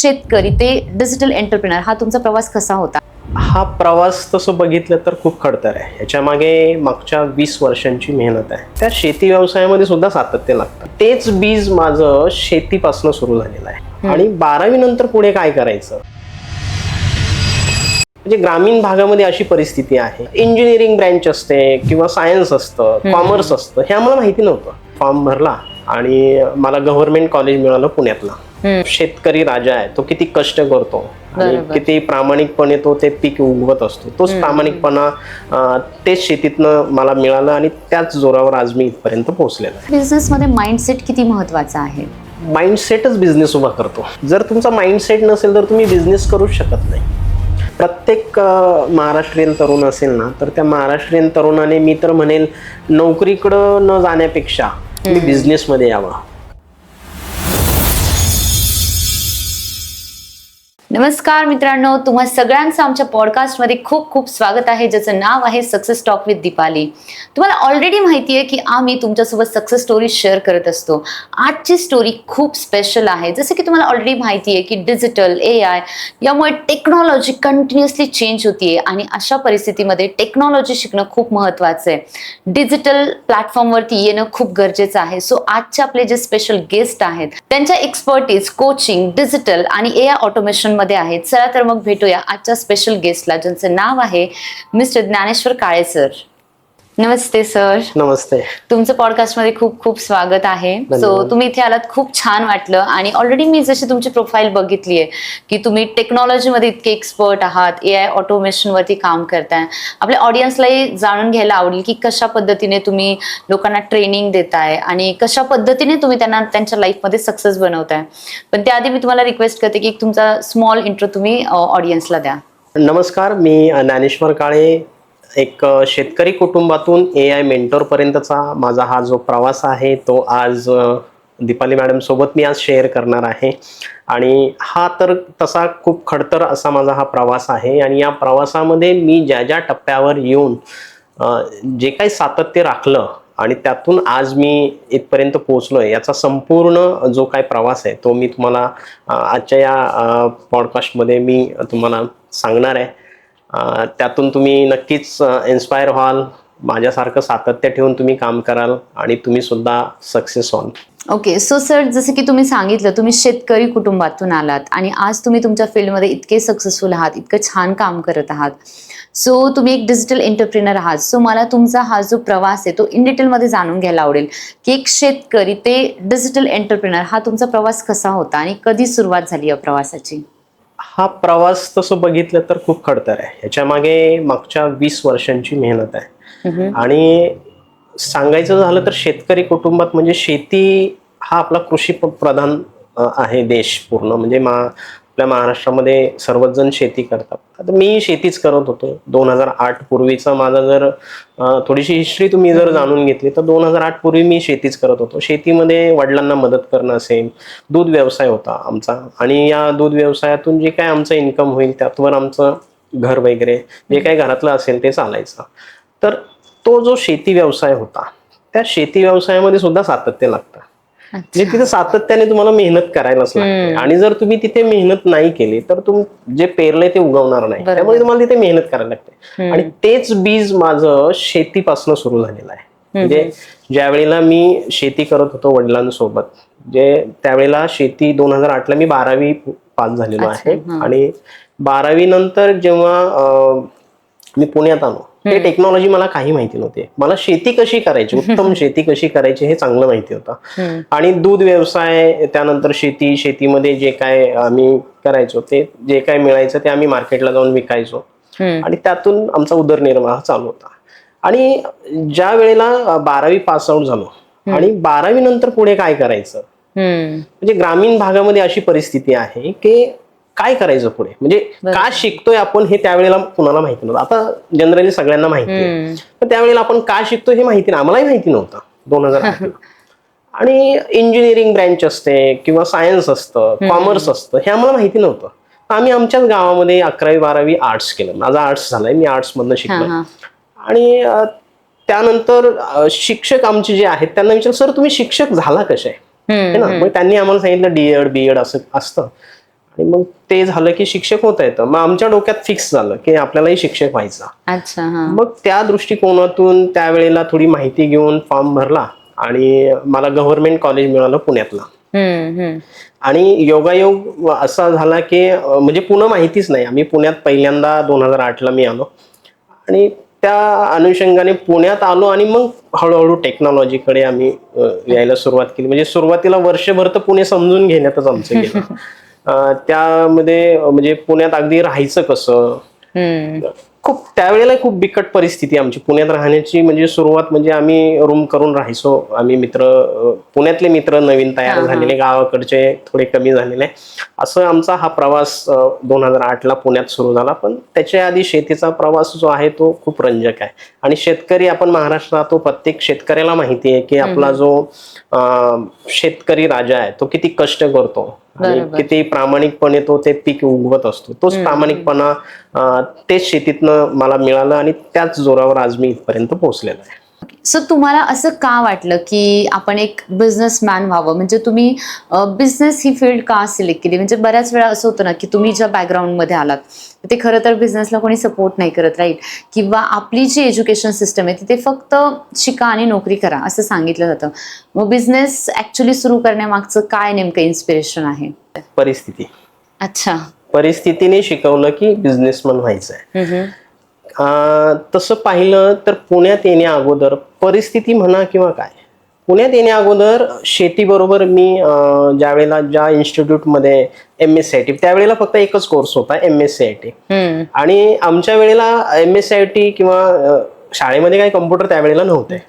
शेतकरी ते digital entrepreneur हा तुमचा प्रवास कसा होता? हा प्रवास तसं बघितलं तर खूप खडतर आहे. याच्या मागे मागच्या 20 वर्षांची मेहनत आहे. त्या शेती व्यवसायामध्ये सुद्धा सातत्य लागतं. तेच बीज माझं शेतीपासून सुरू झालेलं आहे. आणि 12वी नंतर पुढे काय करायचं, म्हणजे ग्रामीण भागामध्ये अशी परिस्थिती आहे. इंजिनिअरिंग ब्रँच असते किंवा सायन्स असतं, कॉमर्स असतं, हे आम्हाला माहिती नव्हतं. फॉर्म भरला आणि मला गव्हर्नमेंट कॉलेज मिळालं पुण्यातला. शेतकरी राजा आहे, तो किती कष्ट करतो आणि किती प्रामाणिकपणे तो ते पीक उगवत असतो. तोच प्रामाणिकपणा तेच शेतीतनं मला मिळालं आणि त्याच जोरावर आज मी इथपर्यंत पोहोचलेलो आहे. बिझनेस मध्ये माइंडसेट किती महत्वाचा आहे? माइंडसेटच बिझनेस उभा करतो. जर तुमचा माइंडसेट नसेल तर तुम्ही बिझनेस करूच शकत नाही. प्रत्येक महाराष्ट्रीयन तरुण असेल ना, तर त्या महाराष्ट्रीयन तरुणाने मी तर म्हणेल नोकरीकडं न जाण्यापेक्षा मी बिझनेसमध्ये यावं. नमस्कार मित्रांनो, तुम्हा सगळ्यांचं आमच्या पॉडकास्टमध्ये खूप खूप स्वागत आहे, ज्याचं नाव आहे सक्सेस टॉक विथ दीपाली. तुम्हाला ऑलरेडी माहिती आहे की आम्ही तुमच्यासोबत सक्सेस स्टोरी शेअर करत असतो. आजची स्टोरी खूप स्पेशल आहे. जसं की तुम्हाला ऑलरेडी माहिती आहे की डिजिटल AI यामुळे टेक्नॉलॉजी कंटिन्युअसली चेंज होतीये आणि अशा परिस्थितीमध्ये टेक्नॉलॉजी शिकणं खूप महत्त्वाचं आहे. डिजिटल प्लॅटफॉर्मवरती येणं खूप गरजेचं आहे. सो आजचे आपले जे स्पेशल गेस्ट आहेत त्यांच्या एक्सपर्टीज, कोचिंग, डिजिटल आणि AI ऑटोमेशन मध्ये आहेत. चला तर मग भेटूया आजच्या स्पेशल गेस्टला, ज्यांचं नाव आहे मिस्टर ज्ञानेश्वर काळे सर. नमस्ते सर. नमस्ते. तुमचं पॉडकास्ट मध्ये खूप खूप स्वागत आहे. सो तुम्ही इथे आलात, खूप छान वाटलं. आणि ऑलरेडी मी जशी तुमची प्रोफाईल बघितली आहे की तुम्ही टेक्नॉलॉजीमध्ये इतके एक्सपर्ट आहात, AI ऑटोमेशन वरती काम करताय. आपल्या ऑडियन्सलाही जाणून घ्यायला आवडेल की कशा पद्धतीने तुम्ही लोकांना ट्रेनिंग देताय आणि कशा पद्धतीने तुम्ही त्यांना त्यांच्या लाईफमध्ये सक्सेस बनवताय. पण त्याआधी मी तुम्हाला रिक्वेस्ट करते की तुमचा स्मॉल इंट्रो तुम्ही ऑडियन्सला द्या. नमस्कार, मी ज्ञानेश्वर काळे. एक शेतकरी कुटुंबातून AI मेंटॉर पर्यंतचा माझा हा जो प्रवास आहे तो आज दीपाली मॅडम सोबत मी आज शेअर करणार आहे. आणि हा तर तसा खूप खडतर असा माझा हा प्रवास आहे. आणि या प्रवासामध्ये मी ज्या ज्या टप्प्यावर येऊन जे काही सातत्य राखलं आणि त्यातून आज मी इथपर्यंत पोहोचलोय, याचा संपूर्ण जो काही प्रवास आहे तो मी तुम्हाला आजच्या या पॉडकास्टमध्ये मी तुम्हाला सांगणार आहे. त्यातून तुम्ही नक्कीच इन्स्पायर व्हाल, माझ्यासारखं सातत्य ठेवून तुम्ही काम कराल आणि तुम्ही सुद्धा सक्सेस व्हाल. ओके. सो सर, जसं की तुम्ही सांगितलं, तुम्ही शेतकरी कुटुंबातून आलात आणि आज तुम्ही तुमच्या फील्डमध्ये इतके सक्सेसफुल आहात, इतकं छान काम करत आहात. सो तुम्ही एक डिजिटल एंटरप्रेनर आहात. सो मला तुमचा हा जो प्रवास आहे तो इन डिटेलमध्ये जाणून घ्यायला आवडेल की एक शेतकरी ते डिजिटल एंटरप्रेनर हा तुमचा प्रवास कसा होता आणि कधी सुरुवात झाली या प्रवासाची? हा प्रवास तसं बघितलं तर खूप खडतर आहे. याच्या मागे मागच्या 20 वर्षांची मेहनत आहे. आणि सांगायचं झालं तर शेतकरी कुटुंबात म्हणजे शेती हा आपला कृषी प्रधान आहे देश पूर्ण. म्हणजे आपल्या महाराष्ट्रामध्ये सर्वच जण शेती करतात. आता मी शेतीच करत होतो. 2008 पूर्वीचा माझा जर थोडीशी हिस्ट्री तुम्ही जर जाणून घेतली तर 2008 पूर्वी मी शेतीच करत होतो. शेतीमध्ये वडिलांना मदत करणं असेल, दूध व्यवसाय होता आमचा. आणि या दूध व्यवसायातून जे काय आमचं इन्कम होईल त्यावर आमचं घर वगैरे जे काही घरातलं असेल ते चालायचं. तर तो जो शेती व्यवसाय होता, त्या शेती व्यवसायामध्ये सुद्धा सातत्य लागतं. म्हणजे तिथे सातत्याने तुम्हाला मेहनत करायलाच लागते. आणि जर तुम्ही तिथे मेहनत नाही केली तर जे पेरलंय ते उगवणार नाही. त्यामुळे तुम्हाला तिथे मेहनत करायला लागते. आणि तेच बीज माझं शेतीपासून सुरू झालेलं आहे. म्हणजे ज्या वेळेला मी शेती करत होतो वडिलांसोबत, त्यावेळेला शेती 2008 ला मी 12वी पास झालेलो आहे. आणि 12वी नंतर जेव्हा मी पुण्यात आलो, ते टेक्नॉलॉजी मला काही माहिती नव्हती. मला शेती कशी करायची, उत्तम शेती कशी करायची हे चांगलं माहिती होतं. आणि दूध व्यवसाय, त्यानंतर शेतीमध्ये जे काय आम्ही करायचो, ते जे काय मिळायचं ते आम्ही मार्केटला जाऊन विकायचो. आणि त्यातून आमचा उदरनिर्वाह चालू होता. आणि ज्या वेळेला 12वी पास आउट झालो आणि 12वी नंतर पुढे काय करायचं, म्हणजे ग्रामीण भागामध्ये अशी परिस्थिती आहे की काय करायचं पुढे, म्हणजे का शिकतोय आपण हे त्यावेळेला कुणाला माहिती नव्हतं. आता जनरली सगळ्यांना माहिती आहे, पण त्यावेळेला आपण का शिकतोय हे माहिती नाही. आम्हालाही माहिती नव्हतं 2008 ला. आणि इंजिनिअरिंग ब्रँच असते किंवा सायन्स असतं, कॉमर्स असतं, हे आम्हाला माहिती नव्हतं. आम्ही आमच्याच गावामध्ये 11वी 12वी आर्ट्स केलं. माझा आर्ट्स झालाय, मी आर्ट्स मधनं शिकलो. आणि त्यानंतर शिक्षक आमचे जे आहेत त्यांना विचारलं, सर तुम्ही शिक्षक झाला कसे आहे ना. मग त्यांनी आम्हाला सांगितलं DED BEd असं असतं. आणि मग ते झालं की शिक्षक होता येतं. मग आमच्या डोक्यात फिक्स झालं की आपल्यालाही शिक्षक व्हायचं. अच्छा. हा. मग त्या दृष्टिकोनातून त्यावेळेला थोडी माहिती घेऊन फॉर्म भरला आणि मला गव्हर्नमेंट कॉलेज मिळालं पुण्यातला. आणि योगायोग असा झाला की म्हणजे पुणे माहितीच नाही. आम्ही पुण्यात पहिल्यांदा 2008ला मी आलो आणि त्या अनुषंगाने पुण्यात आलो आणि मग हळूहळू टेक्नॉलॉजीकडे आम्ही यायला सुरुवात केली. म्हणजे सुरुवातीला वर्षभर तर पुणे समजून घेण्यातच आमचं गेलं. त्यामध्ये म्हणजे पुण्यात अगदी राहायचं कसं, खूप त्यावेळेला खूप बिकट परिस्थिती आमची पुण्यात राहण्याची. म्हणजे सुरुवात म्हणजे आम्ही रूम करून राहायचो. आम्ही पुण्यातले मित्र नवीन तयार झालेले, गावाकडचे थोडे कमी झालेले, असं आमचा हा प्रवास 2008ला पुण्यात सुरू झाला. पण त्याच्या आधी शेतीचा प्रवास जो आहे तो खूप रंजक आहे. आणि शेतकरी, आपण महाराष्ट्रात, तो प्रत्येक शेतकऱ्याला माहिती आहे की आपला जो शेतकरी राजा आहे तो किती कष्ट करतो आणि किती प्रामाणिकपणे तो ते पीक उगवत असतो. तोच प्रामाणिकपणा तेच शेतीतनं मला मिळालं आणि त्याच जोरावर आज मी इथपर्यंत पोहोचलेलो आहे. सो तुम्हाला असं का वाटलं की आपण एक बिझनेसमॅन व्हावं? म्हणजे तुम्ही बिझनेस ही फील्ड का सिलेक्ट केली? म्हणजे बऱ्याच वेळा असं होतं ना की तुम्ही ज्या बॅकग्राऊंडमध्ये आलात ते खरं तर बिझनेसला कोणी सपोर्ट नाही करत, राईट? किंवा आपली जी एज्युकेशन सिस्टम आहे तिथे फक्त शिका आणि नोकरी करा असं सांगितलं जातं. मग बिझनेस ऍक्च्युली सुरू करण्यामागचं काय नेमकं इन्स्पिरेशन आहे? परिस्थिती. अच्छा. परिस्थितीने शिकवलं की बिझनेसमन व्हायचं आहे. तसं पाहिलं तर पुण्यात येण्या अगोदर परिस्थिती म्हणा किंवा काय, पुण्यात येण्या अगोदर शेतीबरोबर मी ज्या इन्स्टिट्यूटमध्ये MSCIT, त्यावेळेला फक्त एकच कोर्स होता MSCIT. आणि आमच्या वेळेला MSCIT किंवा शाळेमध्ये काही कम्प्युटर त्यावेळेला नव्हते.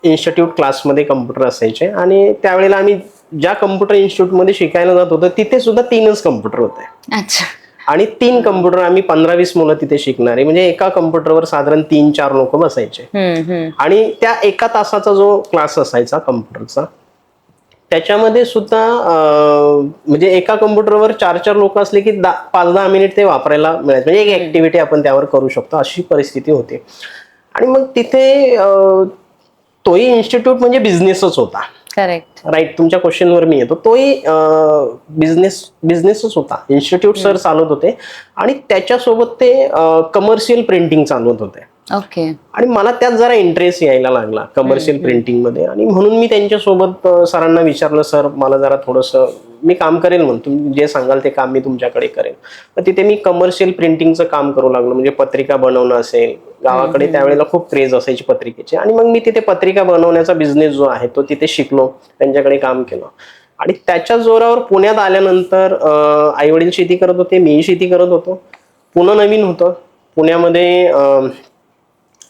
इन्स्टिट्यूट क्लासमध्ये कम्प्युटर असायचे आणि त्यावेळेला आम्ही ज्या कम्प्युटर इन्स्टिट्यूटमध्ये शिकायला जात होतो तिथे सुद्धा 3च कम्प्युटर होते. अच्छा. आणि 3 कम्प्युटर, आम्ही 15-20 मुलं तिथे शिकणारे, म्हणजे एका कम्प्युटरवर साधारण 3-4 लोक बसायचे. आणि त्या एका तासाचा जो क्लास असायचा कम्प्युटरचा त्याच्यामध्ये सुद्धा म्हणजे एका कम्प्युटरवर 4-4 लोक असले की 5-10 मिनिट ते वापरायला मिळायचं. म्हणजे एक ऍक्टिव्हिटी आपण त्यावर करू शकतो अशी परिस्थिती होती. आणि मग तिथे तोही इन्स्टिट्यूट म्हणजे बिझनेसच होता. Correct, right. तुमच्या क्वेश्चनवर मी येतो. तोही बिझनेसच होता. इन्स्टिट्यूट सर चालवत होते आणि त्याच्यासोबत ते कमर्शियल प्रिंटिंग चालवत होते. ओके. आणि मला त्यात जरा इंटरेस्ट यायला लागला कमर्शियल प्रिंटिंग मध्ये. आणि म्हणून मी त्यांच्यासोबत सरांना विचारलं, सर मला जरा थोडंसं, मी काम करेल म्हणून, तुम्ही जे सांगाल ते काम मी तुमच्याकडे करेल. तर तिथे मी कमर्शियल प्रिंटिंगचं काम करू लागलो. म्हणजे पत्रिका बनवणं असेल, गावाकडे त्यावेळेला खूप क्रेज असायची पत्रिकेची. आणि मग मी तिथे पत्रिका बनवण्याचा बिझनेस जो आहे तो तिथे शिकलो, त्यांच्याकडे काम केलं. आणि त्याच्या जोरावर पुण्यात आल्यानंतर आई वडील शेती करत होते, मीही शेती करत होतो. पुणे नवीन होतं. पुण्यामध्ये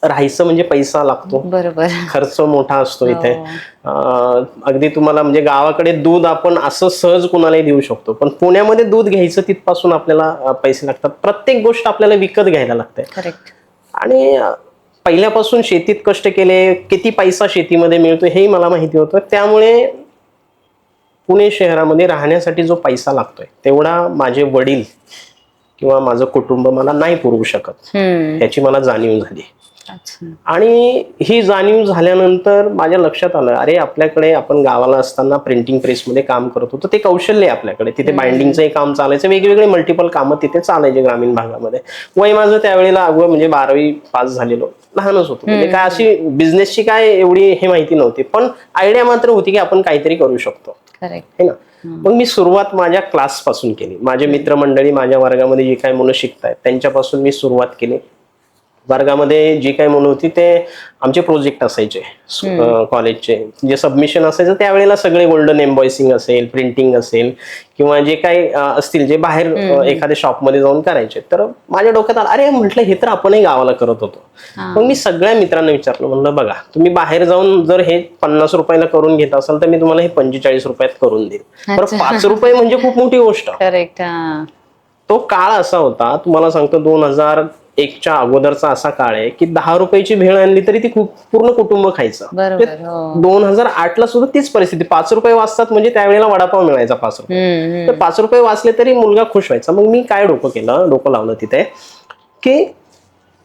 राहायचं म्हणजे पैसा लागतो, बरोबर, खर्च मोठा असतो इथे. अगदी तुम्हाला म्हणजे गावाकडे दूध आपण असं सहज कुणालाही देऊ शकतो, पण पुण्यामध्ये दूध घ्यायचं तिथपासून आपल्याला पैसे लागतात. प्रत्येक गोष्ट आपल्याला विकत घ्यायला लागते. करेक्ट. आणि पहिल्यापासून शेतीत कष्ट केले, किती पैसा शेतीमध्ये मिळतो हेही मला माहिती होतं. त्यामुळे पुणे शहरामध्ये राहण्यासाठी जो पैसा लागतोय तेवढा माझे वडील किंवा माझं कुटुंब मला नाही पुरवू शकत, याची मला जाणीव झाली. आणि ही जाणीव झाल्यानंतर माझ्या लक्षात आलं, अरे आपल्याकडे, आपण गावाला असताना प्रिंटिंग प्रेसमध्ये काम करत होतो, ते कौशल्य आहे आपल्याकडे. तिथे बाइंडिंगचंही काम चालायचं, वेगवेगळे मल्टिपल कामं तिथे चालायचे ग्रामीण भागामध्ये. वय माझं त्यावेळेला अगोदर म्हणजे 12वी पास झालेलो, लहानच होतो. म्हणजे काय अशी बिझनेसची काय एवढी हे माहिती नव्हती, पण आयडिया मात्र होती की आपण काहीतरी करू शकतो, है ना. मग मी सुरुवात माझ्या क्लास पासून केली. माझे मित्रमंडळी, माझ्या वर्गामध्ये जे काही मुलं शिकतायत त्यांच्यापासून मी सुरुवात केली. वर्गामध्ये जी काही मुलं होती ते आमचे प्रोजेक्ट असायचे कॉलेजचे, जे सबमिशन असायचं त्यावेळेला सगळे गोल्डन एम्बॉयसिंग असेल, प्रिंटिंग असेल किंवा जे काही असतील जे बाहेर एखाद्या शॉपमध्ये जाऊन करायचे. तर माझ्या डोक्यात आलं, अरे म्हटलं हे तर आपणही गावाला करत होतो. मग मी सगळ्या मित्रांना विचारलं, म्हणलं बघा तुम्ही बाहेर जाऊन जर हे 50 रुपयाला करून घेत असाल तर मी तुम्हाला हे 45 रुपयात करून देईल. तर 5 रुपये म्हणजे खूप मोठी गोष्ट. करेक्ट. तो काळ असा होता, तुम्हाला सांगतो 2001च्या अगोदरचा असा काळ आहे की 10 रुपयाची भेळ आणली तरी ती खूप पूर्ण कुटुंब खायचं. 2008ला सुद्धा तीच परिस्थिती. 5 रुपये वाचतात म्हणजे त्यावेळेला वडापाव मिळायचा 5 रुपये. तर 5 रुपये वाचले तरी मुलगा खुश व्हायचा. मग मी काय डोकं लावलं तिथे की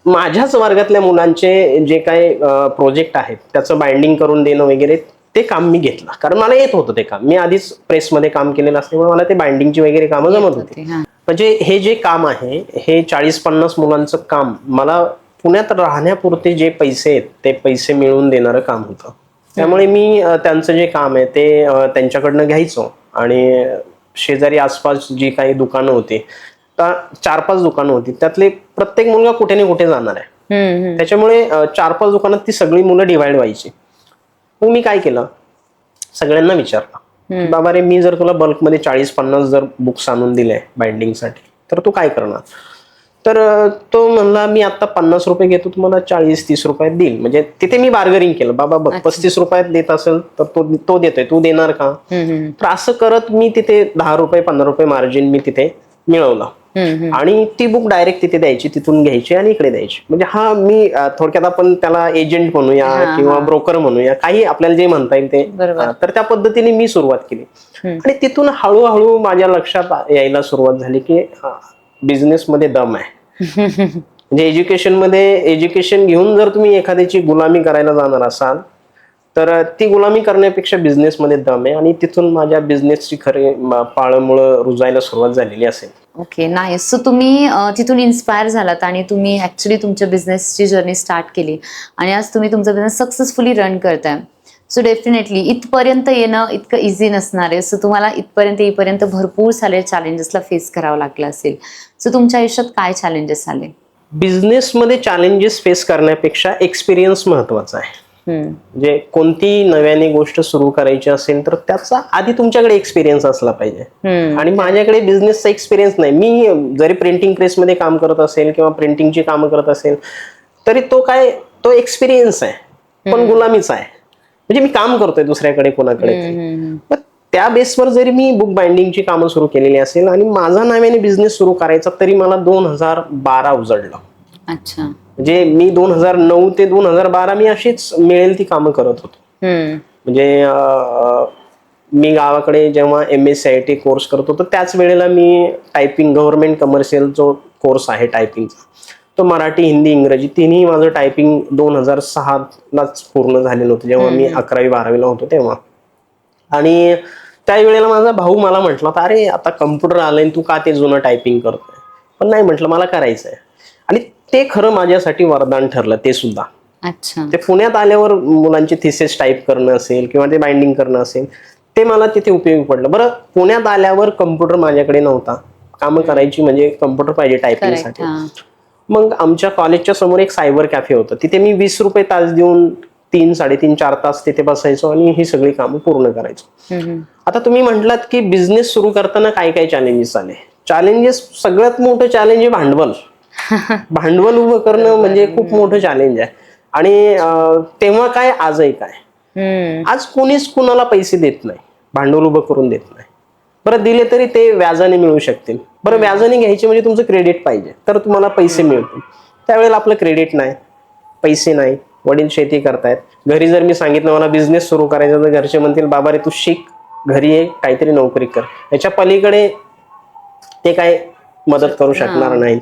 माझ्याच वर्गातल्या मुलांचे जे काही प्रोजेक्ट आहेत त्याचं बाइंडिंग करून देणं वगैरे, ते काम मी घेतलं, कारण मला येत होतं ते काम. मी आधीच प्रेसमध्ये काम केलेलं असल्यामुळे मला ते बाइंडिंगची वगैरे कामं जमत होती. म्हणजे हे जे काम आहे, हे 40-50 मुलांचं काम मला पुण्यात राहण्यापुरते जे पैसे आहेत ते पैसे मिळवून देणारं काम होतं. त्यामुळे मी त्यांचं जे काम आहे ते त्यांच्याकडनं घ्यायचो. आणि शेजारी आसपास जी काही दुकानं होती, 4-5 दुकानं होती, त्यातले प्रत्येक मुलगा कुठे ना कुठे जाणार आहे. त्याच्यामुळे 4-5 दुकानात ती सगळी मुलं डिवाइड व्हायची. मग मी काय केलं, सगळ्यांना विचारलं, बाबा रे, मी जर तुला बल्कमध्ये 40-50 जर बुक्स आणून दिले बाइंडिंगसाठी, तर तू काय करणार? तर तो म्हणला, मी आता 50 रुपये घेतो, तुम्हाला 40-30 रुपयात देईल. म्हणजे तिथे मी बार्गेनिंग केलं, बाबा बघ 35 रुपयात देत असेल तर तो देतोय, तू देणार का? तर असं करत मी तिथे 10 रुपये 15 रुपये मार्जिन मी तिथे मिळवलं. आणि ती बुक डायरेक्ट तिथे द्यायची, तिथून घ्यायची आणि इकडे द्यायची. म्हणजे हा मी थोडक्यात आपण त्याला एजंट म्हणूया किंवा ब्रोकर म्हणूया, काही आपल्याला जे म्हणता येईल ते. तर त्या पद्धतीने मी सुरुवात केली. आणि तिथून हळूहळू माझ्या लक्षात यायला सुरुवात झाली की बिझनेस मध्ये दम आहे. म्हणजे एज्युकेशन घेऊन जर तुम्ही एखाद्याची गुलामी करायला जाणार असाल तर ती गुलामी करण्यापेक्षा बिझनेसमध्ये दम आहे. आणि तिथून माझ्या बिझनेसची खरी पाळंमुळं रुजायला सुरुवात झालेली असेल. Okay, nice. सो तुम्ही तिथून इन्स्पायर झालात आणि तुम्ही ऍक्च्युली तुमच्या बिझनेसची जर्नी स्टार्ट केली आणि आज तुम्ही तुमचा बिझनेस सक्सेसफुली रन करताय. सो डेफिनेटली इथपर्यंत येणं इतकं इझी नसणार आहे. सो तुम्हाला इथपर्यंत येईपर्यंत भरपूर सारे चॅलेंजेसला फेस करावं लागलं असेल. सो तुमच्या आयुष्यात काय चॅलेंजेस आले? बिझनेसमध्ये चॅलेंजेस फेस करण्यापेक्षा एक्सपिरियन्स महत्वाचा आहे. म्हणजे कोणती नव्याने गोष्ट सुरू करायची असेल तर त्याचा आधी तुमच्याकडे एक्सपिरियन्स असला पाहिजे. आणि माझ्याकडे बिझनेसचा एक्सपिरियन्स नाही. मी जरी प्रिंटिंग प्रेसमध्ये काम करत असेल किंवा प्रिंटिंगची कामं करत असेल तरी तो एक्सपिरियन्स आहे, पण गुलामीचा आहे. म्हणजे मी काम करतोय दुसऱ्याकडे कोणाकडे. त्या बेसवर जरी मी बुक बाइंडिंगची कामं सुरू केलेली असेल आणि माझा नव्याने बिझनेस सुरू करायचा, तरी मला 2012 उजळलं. अच्छा. म्हणजे मी 2009 ते 2012 मी अशीच मिळेल ती कामं करत होतो. म्हणजे मी गावाकडे जेव्हा MSCIT कोर्स करत होतो त्याच वेळेला मी टायपिंग, गव्हर्नमेंट कमर्शियल जो कोर्स आहे टायपिंगचा, तो मराठी, हिंदी, इंग्रजी तिन्ही माझं टायपिंग 2006लाच पूर्ण झालेलं होतं, जेव्हा मी 11वी-12वीला होतो तेव्हा. आणि त्यावेळेला माझा भाऊ मला म्हटला, अरे आता कम्प्युटर आलंय, तू का ते जुनं टायपिंग करतोय? पण नाही म्हटलं, मला करायचंय. आणि ते खरं माझ्यासाठी वरदान ठरलं ते सुद्धा. अच्छा. ते पुण्यात आल्यावर मुलांची थिसिस टाईप करणं असेल किंवा ते बाइंडिंग करणं असेल, ते मला तिथे उपयोगी पडलं. बरं, पुण्यात आल्यावर कम्प्युटर माझ्याकडे नव्हता. कामं करायची म्हणजे कम्प्युटर पाहिजे टायपिंगसाठी. मग आमच्या कॉलेजच्या समोर एक सायबर कॅफे होतं, तिथे मी 20 रुपये तास देऊन 3-3.5-4 तास तिथे बसायचो आणि ही सगळी कामं पूर्ण करायचो. आता तुम्ही म्हटलात की बिझनेस सुरू करताना काय काय चॅलेंजेस आले. चॅलेंजेस, सगळ्यात मोठं चॅलेंज आहे भांडवल. भांडवल उभं करणं म्हणजे खूप मोठं चॅलेंज आहे. आणि तेव्हा काय, आजही काय, आज कोणीच कुणाला पैसे देत नाही, भांडवल उभं करून देत नाही. बरं, दिले तरी ते व्याजाने मिळू शकतील. बरं, व्याजाने घ्यायचे म्हणजे तुमचं क्रेडिट पाहिजे तर तुम्हाला पैसे मिळतील. त्यावेळेला आपलं क्रेडिट नाही, पैसे नाही, वडील शेती करतायत. घरी जर मी सांगितलं मला बिझनेस सुरू करायचा तर घरचे म्हणतील, बाबा रे तू शिक, घरी ये, काहीतरी नोकरी कर. याच्या पलीकडे ते काय मदत करू शकणार नाहीत.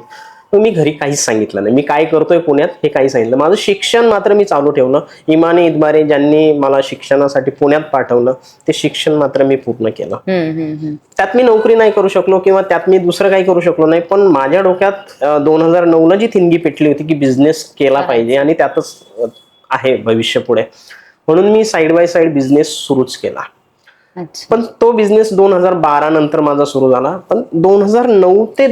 मी घरी काहीच सांगितलं नाही, मी काय करतोय पुण्यात हे काही सांगितलं. माझं शिक्षण मात्र मी चालू ठेवलं. इमाने इतबारे ज्यांनी मला शिक्षणासाठी पुण्यात पाठवलं ते शिक्षण मात्र मी पूर्ण केलं. त्यात मी नोकरी नाही करू शकलो किंवा त्यात मी दुसरं काही करू शकलो नाही, पण माझ्या डोक्यात 2009ला जी थिंगी पेटली होती की बिझनेस केला पाहिजे आणि त्यातच आहे भविष्य पुढे, म्हणून मी साईड बाय साईड बिझनेस सुरूच केला. पण तो बिझनेस 2012 नंतर माझा सुरू झाला. पण 2009 ते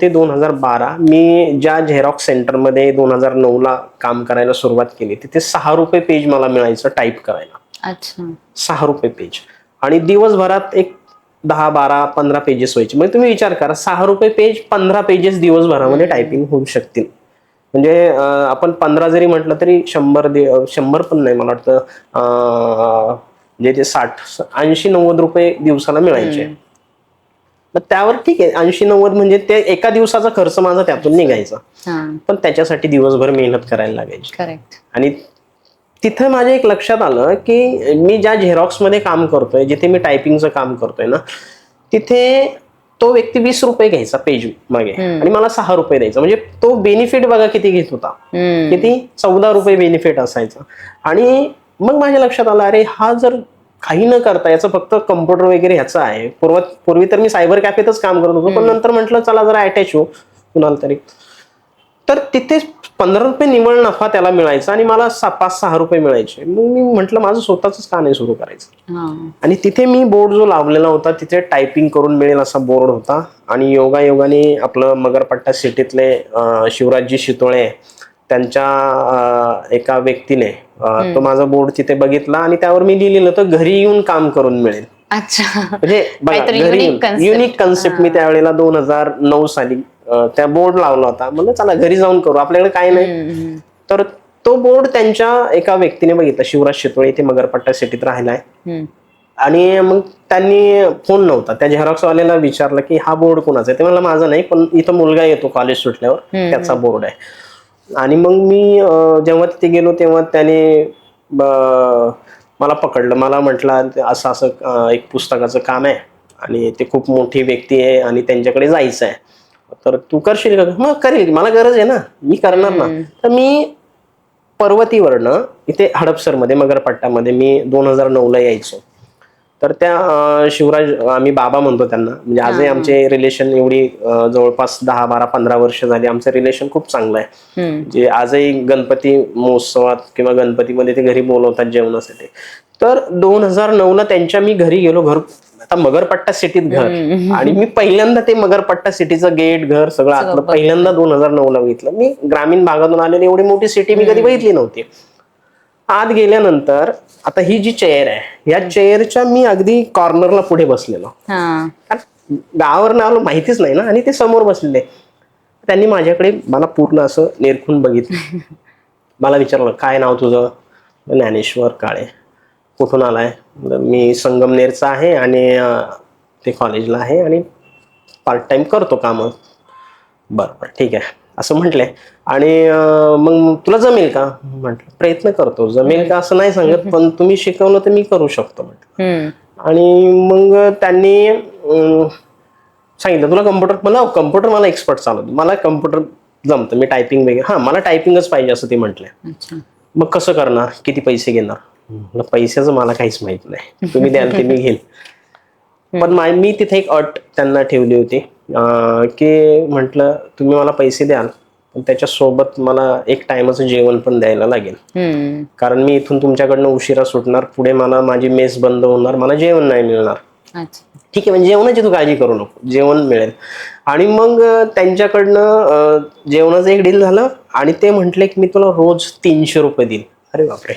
2012 मी ज्या झेरॉक्स सेंटरमध्ये 2009ला काम करायला सुरुवात केली तिथे 6 रुपये पेज मला मिळायचं टाईप करायला. अच्छा. 6 रुपये पेज. आणि दिवसभरात एक 10-12-15 पेजेस व्हायचे. म्हणजे तुम्ही विचार करा, 6 रुपये पेज, 15 पेजेस दिवसभरामध्ये टायपिंग होऊ शकतील. म्हणजे आपण 15 जरी म्हटलं तरी 100 पण नाही, मला वाटतं म्हणजे ते 80-90 रुपये दिवसाला मिळायचे. तर त्यावर ठीक आहे, 80-90 म्हणजे ते एका दिवसाचा खर्च माझा त्यातून निघायचा. पण त्याच्यासाठी दिवसभर मेहनत करायला लागायची. करेक्ट. आणि तिथं माझ्या एक लक्षात आलं की मी ज्या झेरॉक्स मध्ये काम करतोय, जिथे मी टायपिंगचं काम करतोय ना, तिथे तो व्यक्ती 20 रुपये घ्यायचा पेज मागे आणि मला 6 रुपये द्यायचा. म्हणजे तो बेनिफिट बघा किती घेत होता, किती 14 रुपये बेनिफिट असायचा. आणि मग माझ्या लक्षात आलं, अरे हा जर काही न करता याचं फक्त कम्प्युटर वगैरे ह्याचं आहे. पूर्वी तर मी सायबर कॅफेतच काम करत होतो, पण नंतर म्हटलं चला जरा अटॅच हो कुणाला तरी. तर तिथे 15 रुपये निव्वळ नफा त्याला मिळायचा आणि मला 5-6 रुपये मिळायचे. मग मी म्हटलं माझं स्वतःच का नाही सुरू करायचं. आणि तिथे मी बोर्ड जो लावलेला होता तिथे टायपिंग करून मिळेल असा बोर्ड होता. आणि योगायोगाने आपलं मगरपट्टा सिटीतले शिवराजजी शितोळे त्यांच्या एका व्यक्तीने तो माझा बोर्ड तिथे बघितला आणि त्यावर मी लिहिलेलं होतं घरी येऊन काम करून मिळेल. अच्छा, म्हणजे बघा घरी युनिक कन्सेप्ट मी त्यावेळेला 2009 साली त्या बोर्ड लावला होता. म्हणलं चला घरी जाऊन करू, आपल्याकडे काय नाही. तर तो बोर्ड त्यांच्या एका व्यक्तीने बघितला, शिवराज शितोळे, इथे मगरपट्टा सिटीत राहिलाय. आणि मग त्यांनी फोन नव्हता, त्या झेरॉक्सवाल्याला विचारलं की हा बोर्ड कोणाचा आहे. ते म्हणलं माझा नाही, पण इथं मुलगा येतो कॉलेज सुटल्यावर त्याचा बोर्ड आहे. आणि मग मी जेव्हा तिथे गेलो तेव्हा त्याने मला पकडलं. मला म्हटलं असं असं एक पुस्तकाचं काम आहे आणि ते खूप मोठी व्यक्ती आहे आणि त्यांच्याकडे जायचं आहे, तर तू करशील का. मग करेल, मला गरज आहे ना, मी करणार ना. तर मी पर्वतीवरनं इथे हडपसरमध्ये मगरपट्टामध्ये मी 2009ला यायचो. तर त्या शिवराज, आम्ही बाबा म्हणतो त्यांना, म्हणजे आजही आमचे रिलेशन एवढी जवळपास 10-12-15 वर्ष झाली, आमचं रिलेशन खूप चांगलं आहे. जे आजही गणपती महोत्सवात किंवा गणपतीमध्ये ते घरी बोलवतात जेवणासाठी. तर 2009ला त्यांच्या मी घरी गेलो, आता मगरपट्टा सिटीत घर, आणि मी पहिल्यांदा ते मगरपट्टा सिटीचं गेट घर सगळं आतलं पहिल्यांदा 2009ला बघितलं. मी ग्रामीण भागातून आलेली एवढी मोठी सिटी मी कधी बघितली नव्हती. आत गेल्यानंतर आता ही जी चेअर आहे, या चेअरच्या मी अगदी कॉर्नरला पुढे बसलेलो, गावावर आलो माहितीच नाही ना, आणि ते समोर बसलेले. त्यांनी माझ्याकडे मला पूर्ण असं निरखून बघितलं. मला विचारलं काय नाव तुझं. ज्ञानेश्वर काळे. कुठून आलाय. मी संगमनेरचा आहे आणि ते कॉलेजला आहे आणि पार्ट टाइम करतो काम. बरं ठीक आहे असं म्हटलंय. आणि मग तुला जमेल का म्हटलं. प्रयत्न करतो, जमेल का असं नाही सांगत, पण तुम्ही शिकवलं तर मी करू शकतो म्हटलं. आणि मग त्यांनी सांगितलं तुला कम्प्युटर, मला एक्सपर्ट चालवतो, मला कम्प्युटर जमतं, मी टायपिंग वगैरे, मला टायपिंगच पाहिजे असं ते म्हटलंय. मग कसं करणार, किती पैसे घेणार. पैशाचं मला काहीच माहित नाही, तुम्ही द्याल ते मी घेईन. पण मी तिथे एक अट त्यांना ठेवली होती की म्हटलं तुम्ही मला पैसे द्याल, पण त्याच्यासोबत मला एक टाइमचं जेवण पण द्यायला लागेल. कारण मी इथून तुमच्याकडनं उशिरा सुटणार, पुढे मला माझी मेस बंद होणार, मला जेवण नाही मिळणार. ठीक आहे, म्हणजे जेवणाची तू काळजी करू नको, जेवण मिळेल. आणि मग त्यांच्याकडनं जेवणाचं एक डील झालं आणि ते म्हटले की मी तुला रोज 300 रुपये देईल. अरे बापरे,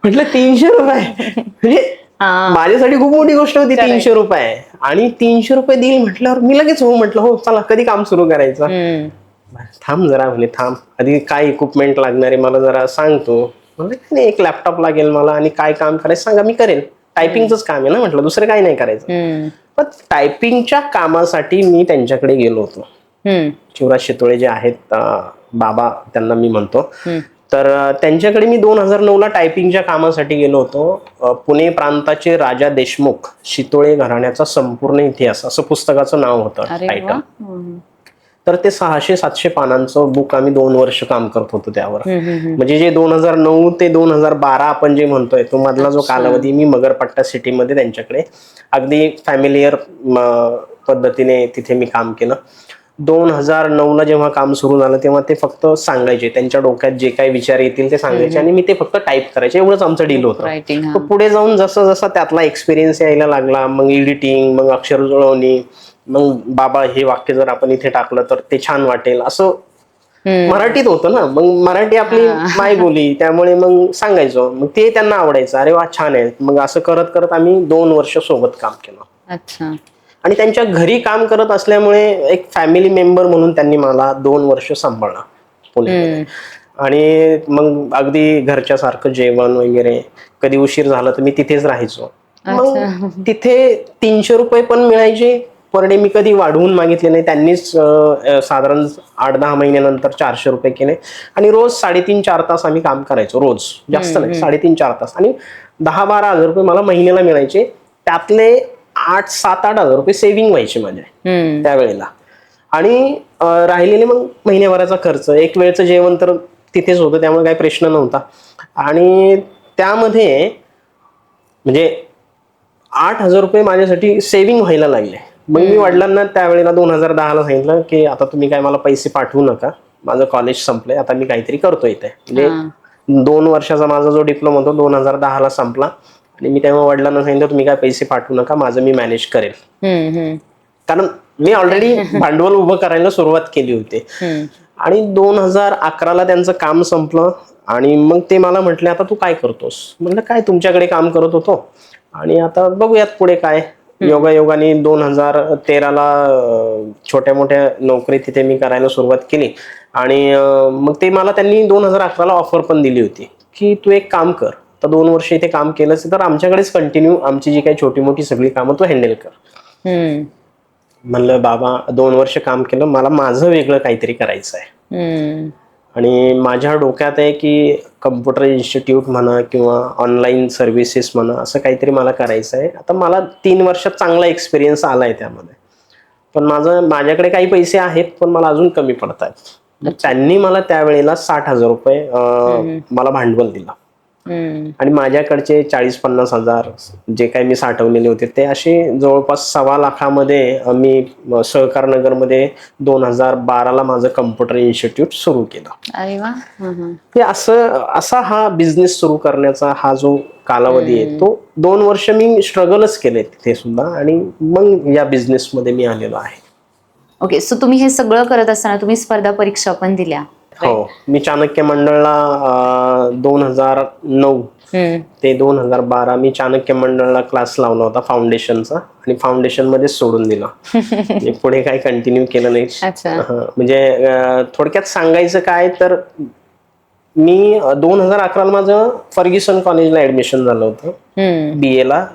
म्हटलं 300 रुपये म्हणजे माझ्यासाठी खूप मोठी गोष्ट होती. 300 रुपये आणि 300 रुपये देईल म्हटल्यावर मी लगेच हो म्हटलं, हो चला कधी काम सुरू करायचं. थांब जरा म्हणे, थांब आधी काय इक्विपमेंट लागणार आहे मला जरा सांगतो. म्हणजे एक लॅपटॉप लागेल मला आणि काय काम करायचं सांगा, मी करेन. टायपिंगच काम आहे ना म्हटलं, दुसरं काही नाही करायचं. पण टायपिंगच्या कामासाठी मी त्यांच्याकडे गेलो होतो. शिवराज शितोळे जे आहेत बाबा त्यांना मी म्हणतो, तर त्यांच्याकडे मी 2009ला टायपिंगच्या कामासाठी गेलो होतो. पुणे प्रांताचे राजा देशमुख, शितोळे घराण्याचा संपूर्ण इतिहास असं पुस्तकाचं नाव होतं टायटल. तर ते 600-700 पानांचं बुक आम्ही 2 वर्ष काम करत होतो त्यावर. म्हणजे जे 2009 ते 2012 आपण जे म्हणतोय तो मधला जो कालावधी मी मगरपट्टा सिटीमध्ये त्यांच्याकडे अगदी फॅमिलियर पद्धतीने तिथे मी काम केलं. 2009ला जेव्हा काम सुरू झालं तेव्हा ते फक्त सांगायचे, त्यांच्या डोक्यात जे काही विचार येतील ते सांगायचे आणि मी ते फक्त टाईप करायचे, एवढंच आमचं डील होतं. पुढे जाऊन जसं जसं त्यातला एक्सपिरियन्स यायला लागला, मग एडिटिंग, मग अक्षर जुळवणी, मग बाबा हे वाक्य जर आपण इथे टाकलं तर ते छान वाटेल असं मराठीत होतं ना, मग मराठी आपली मायबोली, त्यामुळे मग सांगायचो, मग ते त्यांना आवडायचं. अरे वा छान आहे. मग असं करत करत आम्ही 2 वर्ष सोबत काम केलं. अच्छा. आणि त्यांच्या घरी काम करत असल्यामुळे एक फॅमिली मेंबर म्हणून त्यांनी मला 2 वर्ष सांभाळलं पुण्यामध्ये. आणि मग अगदी घरच्या सारखं जेवण वगैरे, कधी उशीर झाला तर मी तिथेच राहायचो. मग तिथे 300 रुपये पण मिळायचे पर डे. मी कधी वाढवून मागितले नाही, त्यांनीच साधारण 8-10 महिन्यानंतर 400 रुपये केले. आणि रोज 3.5-4 तास आम्ही काम करायचो, रोज जास्त नाही, 3.5-4 तास. आणि 10-12 हजार रुपये मला महिन्याला मिळायचे. त्यातले 7-8 हजार रुपये सेव्हिंग व्हायचे माझे त्यावेळेला. आणि राहिलेले मग महिन्याभराचा खर्च, एक वेळचं जेवण तर तिथेच होतं, त्यामुळे काही प्रश्न नव्हता. आणि त्यामध्ये म्हणजे 8,000 रुपये माझ्यासाठी सेव्हिंग व्हायला लागले. मग मी वडिलांना त्यावेळेला 2010ला सांगितलं की आता तुम्ही काय मला पैसे पाठवू नका, माझं कॉलेज संपलंय, आता मी काहीतरी करतोय इथे. म्हणजे 2 वर्षाचा माझा जो डिप्लोमा होता 2010ला संपला. आणि मी तेव्हा वडिलांना सांगितलं तुम्ही काय पैसे पाठवू नका, माझं मी मॅनेज करेल. कारण मी ऑलरेडी भांडवल उभं करायला सुरुवात केली होती. आणि 2011ला त्यांचं काम संपलं. आणि मग ते मला म्हटले आता तू काय करतोस. म्हटलं काय तुमच्याकडे काम करत होतो आणि आता बघूयात पुढे काय. योगायोगाने 2013ला छोट्या मोठ्या नोकरी तिथे मी करायला सुरुवात केली. आणि मग ते मला त्यांनी 2011ला ऑफर पण दिली होती की तू एक काम कर, तर 2 वर्ष इथे काम केलंस तर आमच्याकडेच कंटिन्यू आमची जी काही छोटी मोठी सगळी कामं तू हँडल कर. म्हणलं बाबा 2 वर्ष काम केलं, मला माझं वेगळं काहीतरी करायचं आहे. आणि माझ्या डोक्यात आहे की कम्प्युटर इन्स्टिट्यूट म्हणा किंवा ऑनलाईन सर्व्हिसेस म्हणा, असं काहीतरी मला करायचं आहे. आता मला 3 वर्षात चांगला एक्सपिरियन्स आला आहे त्यामध्ये, पण माझ्याकडे काही पैसे आहेत पण मला अजून कमी पडत आहेत. त्यांनी मला त्यावेळेला 60,000 रुपये मला भांडवल दिलं. आणि माझ्याकडचे 40-50 हजार जे काही मी साठवलेले होते ते असे जवळपास 1.25 लाखामध्ये मी सहकार नगरमध्ये 2012ला माझं कम्प्युटर इन्स्टिट्यूट सुरू केलं. अरे वा. ते असा हा बिझनेस सुरू करण्याचा हा जो कालावधी आहे तो 2 वर्ष मी स्ट्रगलच केले तिथे सुद्धा. आणि मग या बिझनेसमध्ये मी आलेलो आहे. ओके, सो तुम्ही हे सगळं करत असताना तुम्ही स्पर्धा परीक्षा पण दिल्या. हो, मी चाणक्य मंडळला 2009 ते 2012 मी चाणक्य मंडळला क्लास लावला होता फाउंडेशनचा, आणि फाउंडेशन मध्ये सोडून दिला. पुढे काही कंटिन्यू केलं नाही. म्हणजे थोडक्यात सांगायचं काय तर मी 2011ला माझं फर्ग्युसन कॉलेजला ऍडमिशन झालं होतं BA ला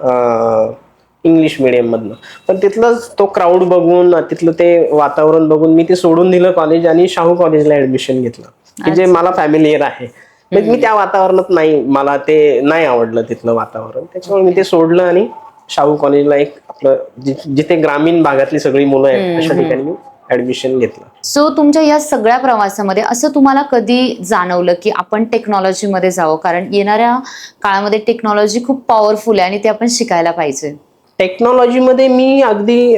इंग्लिश मिडियम मधनं. पण तिथलं तो क्राऊड बघून, तिथलं ते वातावरण बघून मी ते सोडून दिलं कॉलेज आणि शाहू कॉलेजला ऍडमिशन घेतलं, की जे मला फॅमिलियर आहे. मी त्या वातावरणात नाही, मला ते नाही आवडलं तिथलं वातावरण, त्याच्यामुळे मी ते सोडलं आणि शाहू कॉलेजला एक आपलं जिथे ग्रामीण भागातली सगळी मुलं आहेत अशा ठिकाणी मी ऍडमिशन घेतलं. सो तुमच्या या सगळ्या प्रवासामध्ये असं तुम्हाला कधी जाणवलं की आपण टेक्नॉलॉजीमध्ये जावं, कारण येणाऱ्या काळामध्ये टेक्नॉलॉजी खूप पॉवरफुल आहे आणि ते आपण शिकायला पाहिजे. टेक्नॉलॉजीमध्ये मी अगदी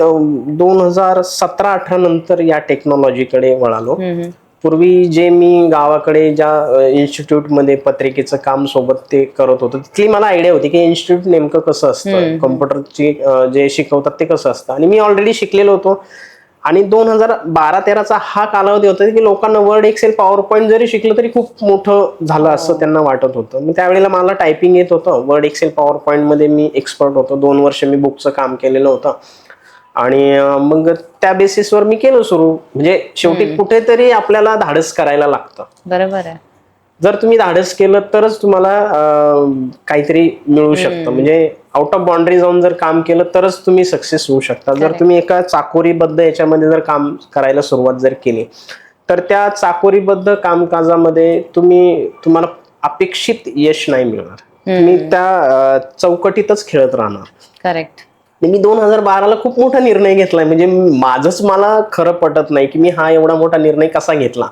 2017-18 नंतर या टेक्नॉलॉजीकडे वळालो. पूर्वी जे मी गावाकडे ज्या इन्स्टिट्यूटमध्ये पत्रिकेचं काम सोबत ते करत होतो तिथली मला आयडिया होती की इन्स्टिट्यूट नेमकं कसं असतं, कम्प्युटरची जे शिकवतात ते कसं असतं. आणि मी ऑलरेडी शिकलेलो होतो. आणि 2012-13चा हा कालावधी होता की लोकांना वर्ड, एक्सेल, पॉवर पॉईंट जरी शिकलं तरी खूप मोठं झालं असं त्यांना वाटत होतं. मी त्यावेळेला मला टायपिंग येत होतं, वर्ड, एक्सेल, पॉवर पॉईंट मध्ये मी एक्सपर्ट होतो. 2 वर्ष मी बुकचं काम केलेलं होतं. आणि मग त्या बेसिसवर मी केलं सुरू. म्हणजे शेवटी कुठेतरी आपल्याला धाडस करायला लागतं. बरोबर आहे. जर तुम्ही धाडस केलं तरच तुम्हाला काहीतरी मिळू शकतं. म्हणजे आउट ऑफ बाउंड्री जाऊन जर काम केलं तरच तुम्ही सक्सेस होऊ शकता. जर तुम्ही एका चाकोरीबद्ध याच्यामध्ये जर काम करायला सुरुवात जर केली तर त्या चाकोरीबद्ध कामकाजामध्ये तुम्हाला अपेक्षित यश नाही मिळणार. तुम्ही त्या चौकटीतच खेळत राहणार. करेक्ट. मी 2012ला खूप मोठा निर्णय घेतलाय. म्हणजे माझंच मला खरं पटत नाही की मी हा एवढा मोठा निर्णय कसा घेतला.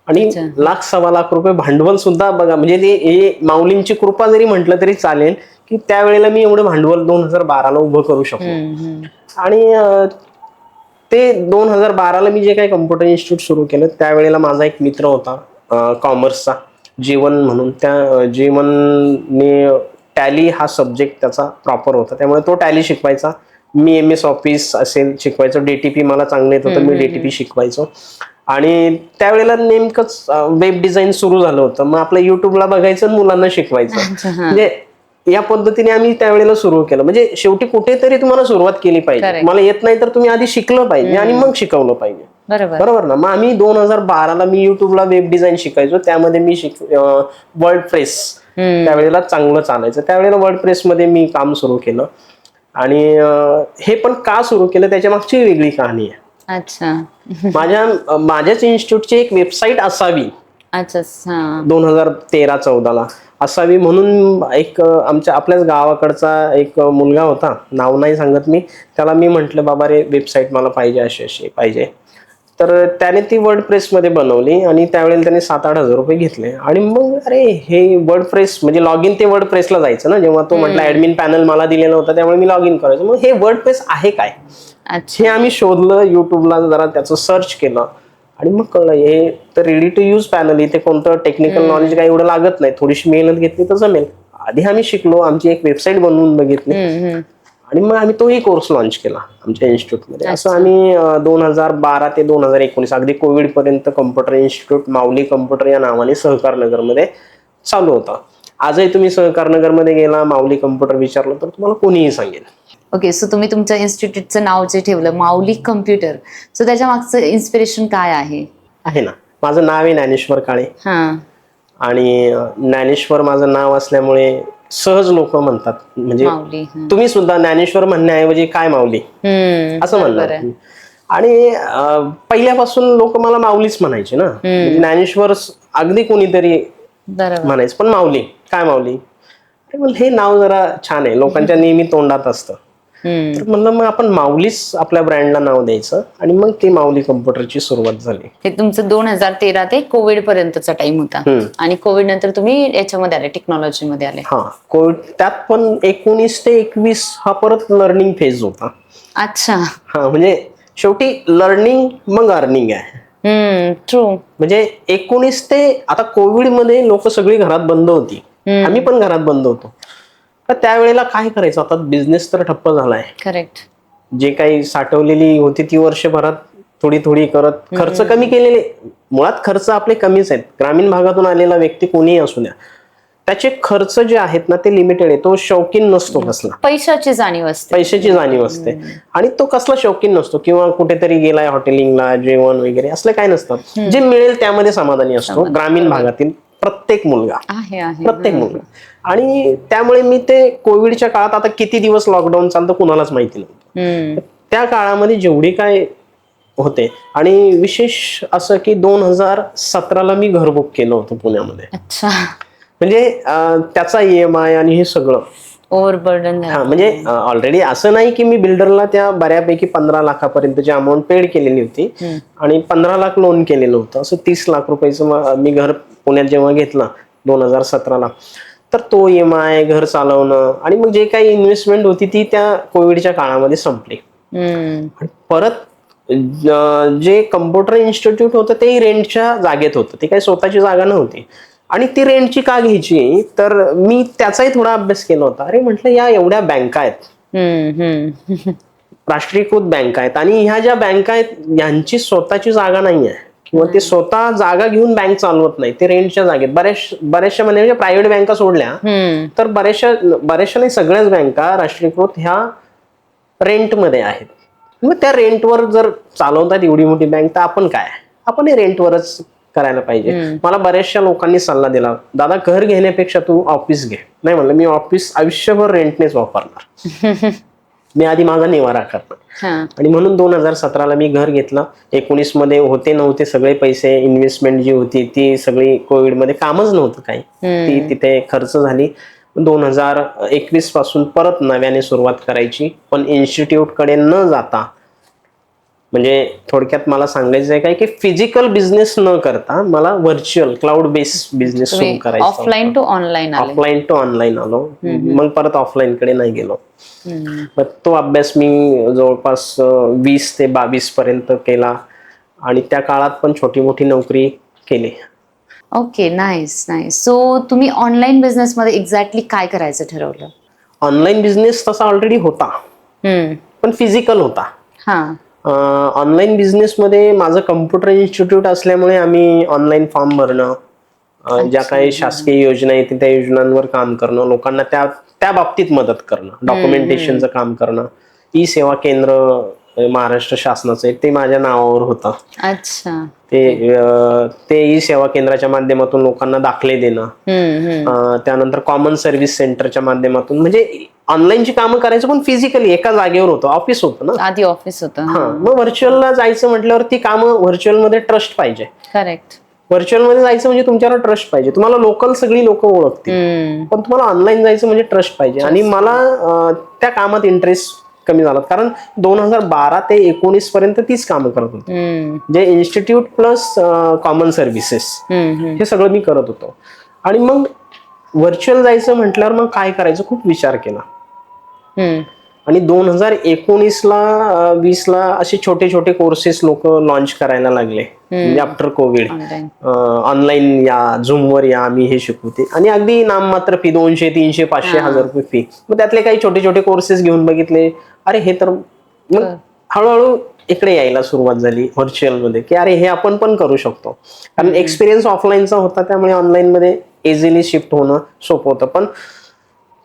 आणि 1,00,000-1.25 लाख रुपये भांडवल सुद्धा बघा, म्हणजे ते माऊलींची कृपा जरी म्हटलं तरी चालेल की त्यावेळेला मी एवढं भांडवल 2012ला उभं करू शकलो. आणि ते 2012ला मी जे काही कम्प्युटर इन्स्टिट्यूट सुरू केलं त्यावेळेला माझा एक मित्र होता कॉमर्सचा, जीवन म्हणून. त्या जीवनने टॅली हा सब्जेक्ट त्याचा प्रॉपर होता, त्यामुळे तो टॅली शिकवायचा. मी MS ऑफिस असेल शिकवायचो. DTP मला चांगलं येत होतं, मी DTP शिकवायचो. आणि त्यावेळेला नेमकंच वेब डिझाईन सुरू झालं होतं. मग आपलं युट्यूबला बघायचं, मुलांना शिकवायचं. म्हणजे या पद्धतीने आम्ही त्यावेळेला सुरू केलं. म्हणजे शेवटी कुठेतरी तुम्हाला सुरुवात केली पाहिजे. मला येत नाही तर तुम्ही आधी शिकलं पाहिजे आणि मग शिकवलं पाहिजे. बरोबर ना. मग आम्ही 2012ला मी युट्यूबला वेब डिझाईन शिकायचो. त्यामध्ये मी वर्ड प्रेस त्यावेळेला चांगलं चालायचं. त्यावेळेला वर्ड प्रेस मध्ये मी काम सुरू केलं. आणि हे पण का सुरू केलं त्याच्या मागची वेगळी कहाणी आहे. अच्छा. माझ्याच इन्स्टिट्यूटची एक वेबसाईट असावी 2013-14ला. असावी म्हणून एक आपल्याच गावाकडचा एक मुलगा होता, नाव नाही सांगत मी, त्याला मी म्हंटल बाबा रे वेबसाईट मला पाहिजे, अशी अशी पाहिजे. तर त्याने ती वर्डप्रेस मध्ये बनवली आणि त्यावेळेला त्याने 7-8 हजार रुपये घेतले. आणि मग अरे हे वर्डप्रेस म्हणजे लॉग इन ते वर्डप्रेसला जायचं ना, जेव्हा तो म्हटला ऍडमिन पॅनल मला दिलेलं होतं त्यामुळे मी लॉग इन करायचं. मग हे वर्डप्रेस आहे काय हे आम्ही शोधलं, युट्यूबला जरा त्याचं सर्च केलं आणि मग कळलं हे तर रेडी टू यूज पॅनल, इथे कोणतं टेक्निकल नॉलेज काही एवढं लागत नाही, थोडीशी मेहनत घेतली तर जमेल. आधी आम्ही शिकलो, आमची एक वेबसाईट बनवून बघितली आणि मग आम्ही तोही कोर्स लॉन्च केला आमच्या इन्स्टिट्यूटमध्ये. असं आम्ही 2012 ते 2019 अगदी कोविड पर्यंत कम्प्युटर इन्स्टिट्यूट माऊली कम्प्युटर या नावाने सहकारनगरमध्ये चालू होता. आजही तुम्ही सहकारनगरमध्ये गेला, माऊली कम्प्युटर विचारलं तर तुम्हाला कोणीही सांगेल. ओके, सो तुम्ही तुमच्या इन्स्टिट्यूटचं नाव जे ठेवलं माऊली कम्प्युटर, सो त्याच्या मागचं इन्स्पिरेशन काय आहे? आहे ना, माझं नाव आहे ज्ञानेश्वर काळे हा, आणि ज्ञानेश्वर माझं नाव असल्यामुळे सहज लोक म्हणतात, म्हणजे माऊली. तुम्ही सुद्धा ज्ञानेश्वर म्हणण्याऐवजी काय माऊली असं म्हणणार. आणि पहिल्यापासून लोक मला माऊलीच म्हणायचे ना, म्हणजे ज्ञानेश्वर अगदी कोणीतरी म्हणायचं, पण माऊली काय माऊली, हे नाव जरा छान आहे, लोकांच्या नेहमी तोंडात असतं. तर म्हणलं मग आपण माऊलीच आपल्या ब्रँडला नाव द्यायचं आणि मग ती माऊली कम्प्युटरची सुरुवात झाली. हे तुमचं 2013 ते कोविड पर्यंतचा टाइम होता आणि कोविड नंतर तुम्ही याच्यामध्ये आले, टेक्नॉलॉजी मध्ये आले. हा, कोविड त्यात पण 19 ते 21 हा परत लर्निंग फेज होता. अच्छा. हा, म्हणजे शेवटी लर्निंग मग अर्निंग आहे. ट्रू. म्हणजे 19 ते आता कोविड मध्ये लोक सगळी घरात बंद होती, आम्ही पण घरात बंद होतो. तर त्यावेळेला काय करायचं, आता बिझनेस तर ठप्प झालाय. करेक्ट. जे काही साठवलेली होती ती वर्षभरात थोडी थोडी करत खर्च कमी केलेले, मुळात खर्च आपले कमीच आहेत. ग्रामीण भागातून आलेला व्यक्ती कोणीही असू द्या, त्याचे खर्च जे आहेत ना ते लिमिटेड आहे. तो शौकीन नसतो कसला, पैशाची जाणीव असते, पैशाची जाणीव असते. आणि तो कसला शौकीन नसतो, किंवा कुठेतरी गेलाय हॉटेलिंगला जेवण वगैरे असलं काय नसतं. जे मिळेल त्यामध्ये समाधानी असतो ग्रामीण भागातील प्रत्येक मुलगा, प्रत्येक मुलगा. आणि त्यामुळे मी ते कोविडच्या काळात, आता किती दिवस लॉकडाऊन चालतं कुणालाच माहिती नव्हतं, त्या काळामध्ये जेवढी काय होते. आणि विशेष असं की 2017ला मी घर बुक केलं होतं पुण्यामध्ये. अच्छा. म्हणजे त्याचा EMI आणि हे सगळं ओव्हरबर्डन. हा, म्हणजे ऑलरेडी असं नाही की मी बिल्डरला त्या बऱ्यापैकी 15 लाखापर्यंतची अमाऊंट पेड केलेली होती आणि 15 लाख लोन केलेलं होतं. असं 30 लाख रुपयाचं मी घर पुण्यात जेव्हा घेतलं 2017ला, तर तो EMI, घर चालवणं आणि मग जे काही इन्व्हेस्टमेंट होती ती त्या कोविडच्या काळामध्ये संपली. परत जे कम्प्युटर इन्स्टिट्यूट होतं ते रेंटच्या जागेत होतं, ते काही स्वतःची जागा नव्हती. आणि ती रेंटची का घ्यायची, तर मी त्याचाही थोडा अभ्यास केला होता. अरे म्हटलं या एवढ्या बँका आहेत, राष्ट्रीयकृत बँका आहेत, आणि ह्या ज्या बँका आहेत यांची स्वतःची जागा नाही आहे, किंवा ते स्वतः जागा घेऊन बँक चालवत नाही, ते रेंटच्या जागेत. बऱ्याचशा म्हणजे प्रायव्हेट बँका सोडल्या तर बऱ्याचशा नाही, सगळ्याच बँका राष्ट्रीयकृत ह्या रेंटमध्ये आहेत. मग त्या रेंटवर जर चालवतात एवढी मोठी बँक, तर आपण काय, आपण हे रेंटवरच करायला पाहिजे. मला बऱ्याचशा लोकांनी सल्ला दिला, दादा घर घेण्यापेक्षा तू ऑफिस घे. नाही म्हणलं, मी ऑफिस आयुष्यभर रेंटनेच वापरणार, मी आधी माझा निवारा करणार. आणि म्हणून 2017ला मी घर घेतलं. 19 मध्ये होते नव्हते सगळे पैसे, इन्व्हेस्टमेंट जी होती ती सगळी कोविडमध्ये, कामच नव्हतं काही, ती तिथे खर्च झाली. 2021 पासून परत नव्याने सुरुवात करायची, पण इन्स्टिट्यूट कडे न जाता. म्हणजे थोडक्यात मला सांगायचं आहे काय की फिजिकल बिझनेस न करता मला व्हर्च्युअल क्लाउड बेस्ड बिझनेस सुरू करायचा. ऑफलाईन टू ऑनलाईन आलो, मग परत ऑफलाईन कडे नाही गेलो. मग तो अभ्यास मी जवळपास 20 ते 22 पर्यंत केला आणि त्या काळात पण छोटी मोठी नोकरी केली. Okay, nice nice. सो तुम्ही ऑनलाईन बिझनेस मध्ये एक्झॅक्टली काय करायचं ठरवलं? ऑनलाईन बिझनेस तसा ऑलरेडी होता, पण फिजिकल होता. ऑनलाईन बिझनेस मध्ये माझं कम्प्युटर इन्स्टिट्यूट असल्यामुळे आम्ही ऑनलाईन फॉर्म भरणं, ज्या काही शासकीय योजना आहेत त्या योजनांवर काम करणं, लोकांना त्या बाबतीत मदत करणं, डॉक्युमेंटेशनचं काम करणं. ई सेवा केंद्र महाराष्ट्र शासनाचं आहे ते माझ्या नावावर होतं. अच्छा. ते ई सेवा केंद्राच्या माध्यमातून लोकांना दाखले देणं, त्यानंतर कॉमन सर्व्हिस सेंटरच्या माध्यमातून, म्हणजे ऑनलाईनची कामं करायचं, पण फिजिकली एका जागेवर होतं, ऑफिस होतं ना, आधी ऑफिस होतं. मग व्हर्च्युअलला जायचं म्हटल्यावर ती कामं व्हर्च्युअल मध्ये ट्रस्ट पाहिजे. करेक्ट. व्हर्च्युअल मध्ये जायचं म्हणजे तुमच्यावर ट्रस्ट पाहिजे. तुम्हाला लोकल सगळी लोक ओळखतील, पण तुम्हाला ऑनलाईन जायचं म्हणजे ट्रस्ट पाहिजे. आणि मला त्या कामात इंटरेस्ट कमी झाला, कारण 2012 ते 19 पर्यंत तीच कामं करत होतो, जे इन्स्टिट्यूट प्लस कॉमन सर्व्हिसेस हे सगळं मी करत होतो. आणि मग व्हर्च्युअल जायचं म्हटल्यावर मग काय करायचं खूप विचार केला. आणि 2019ला 20ला असे छोटे छोटे कोर्सेस लोक लॉन्च करायला लागले, म्हणजे आफ्टर कोविड. ऑनलाईन या, झूमवर या, आम्ही हे शिकवते. आणि अगदी नाममात्र फी 200, 300, 500, 1000 रुपये फी. मग त्यातले काही छोटे छोटे कोर्सेस घेऊन बघितले. अरे हे तर मग हळूहळू इकडे यायला सुरुवात झाली व्हर्च्युअल मध्ये, की अरे हे आपण पण करू शकतो. कारण एक्सपिरियन्स ऑफलाईनचा होता, त्यामुळे ऑनलाईन मध्ये इझिली शिफ्ट होणं सोपं होतं. पण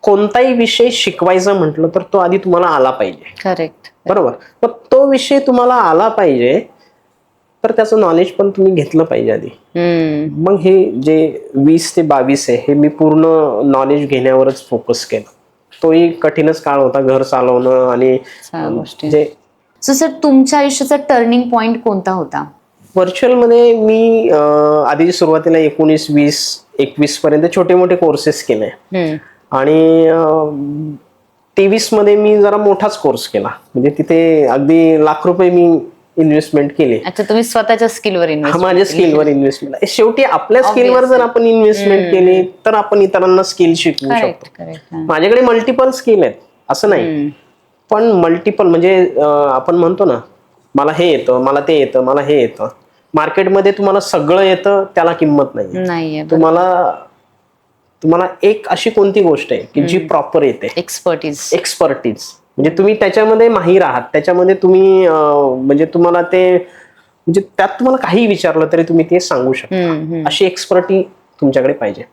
कोणताही विषय शिकवायचा म्हटलं तर तो आधी तुम्हाला आला पाहिजे. करेक्ट, बरोबर. मग तो विषय तुम्हाला आला पाहिजे, तर त्याचं नॉलेज पण तुम्ही घेतलं पाहिजे आधी. मग हे जे 20 ते 22 आहे, हे मी पूर्ण नॉलेज घेण्यावरच फोकस केलं. तोही कठीणच काळ होता, घर चालवणं आणि जे. सो सर, तुमच्या आयुष्याचा टर्निंग पॉइंट कोणता होता? व्हर्च्युअल मध्ये मी आधी सुरुवातीला 19, 20, 21 पर्यंत छोटे मोठे कोर्सेस केले. आणि 23 मध्ये मी जरा मोठाच कोर्स केला, म्हणजे तिथे अगदी लाख रुपये मी इन्व्हेस्टमेंट केली. अच्छा, तुम्ही स्वतःच्या स्किलवर इन्व्हेस्ट? माझ्या स्किलवर इन्व्हेस्टमेंट. शेवटी आपल्या स्किलवर जर आपण इन्व्हेस्टमेंट केली तर आपण इतरांना स्किल शिकवू शकतो. माझ्याकडे मल्टिपल स्किल आहेत असं नाही, पण मल्टिपल म्हणजे आपण म्हणतो ना, मला हे येतं, मला ते येतं, मला हे येतं. मार्केटमध्ये तुम्हाला सगळं येतं, त्याला किंमत नाही. तुम्हाला एक अशी कोणती गोष्ट आहे की जी प्रॉपर येते, एक्सपर्टीज म्हणजे तुम्ही त्याच्यामध्ये माहीर आहात, त्याच्यामध्ये तुम्ही म्हणजे तुम्हाला ते, म्हणजे त्यात तुम्हाला काही विचारलं तरी तुम्ही ते सांगू शकता, अशी एक्सपर्टी तुमच्याकडे पाहिजे.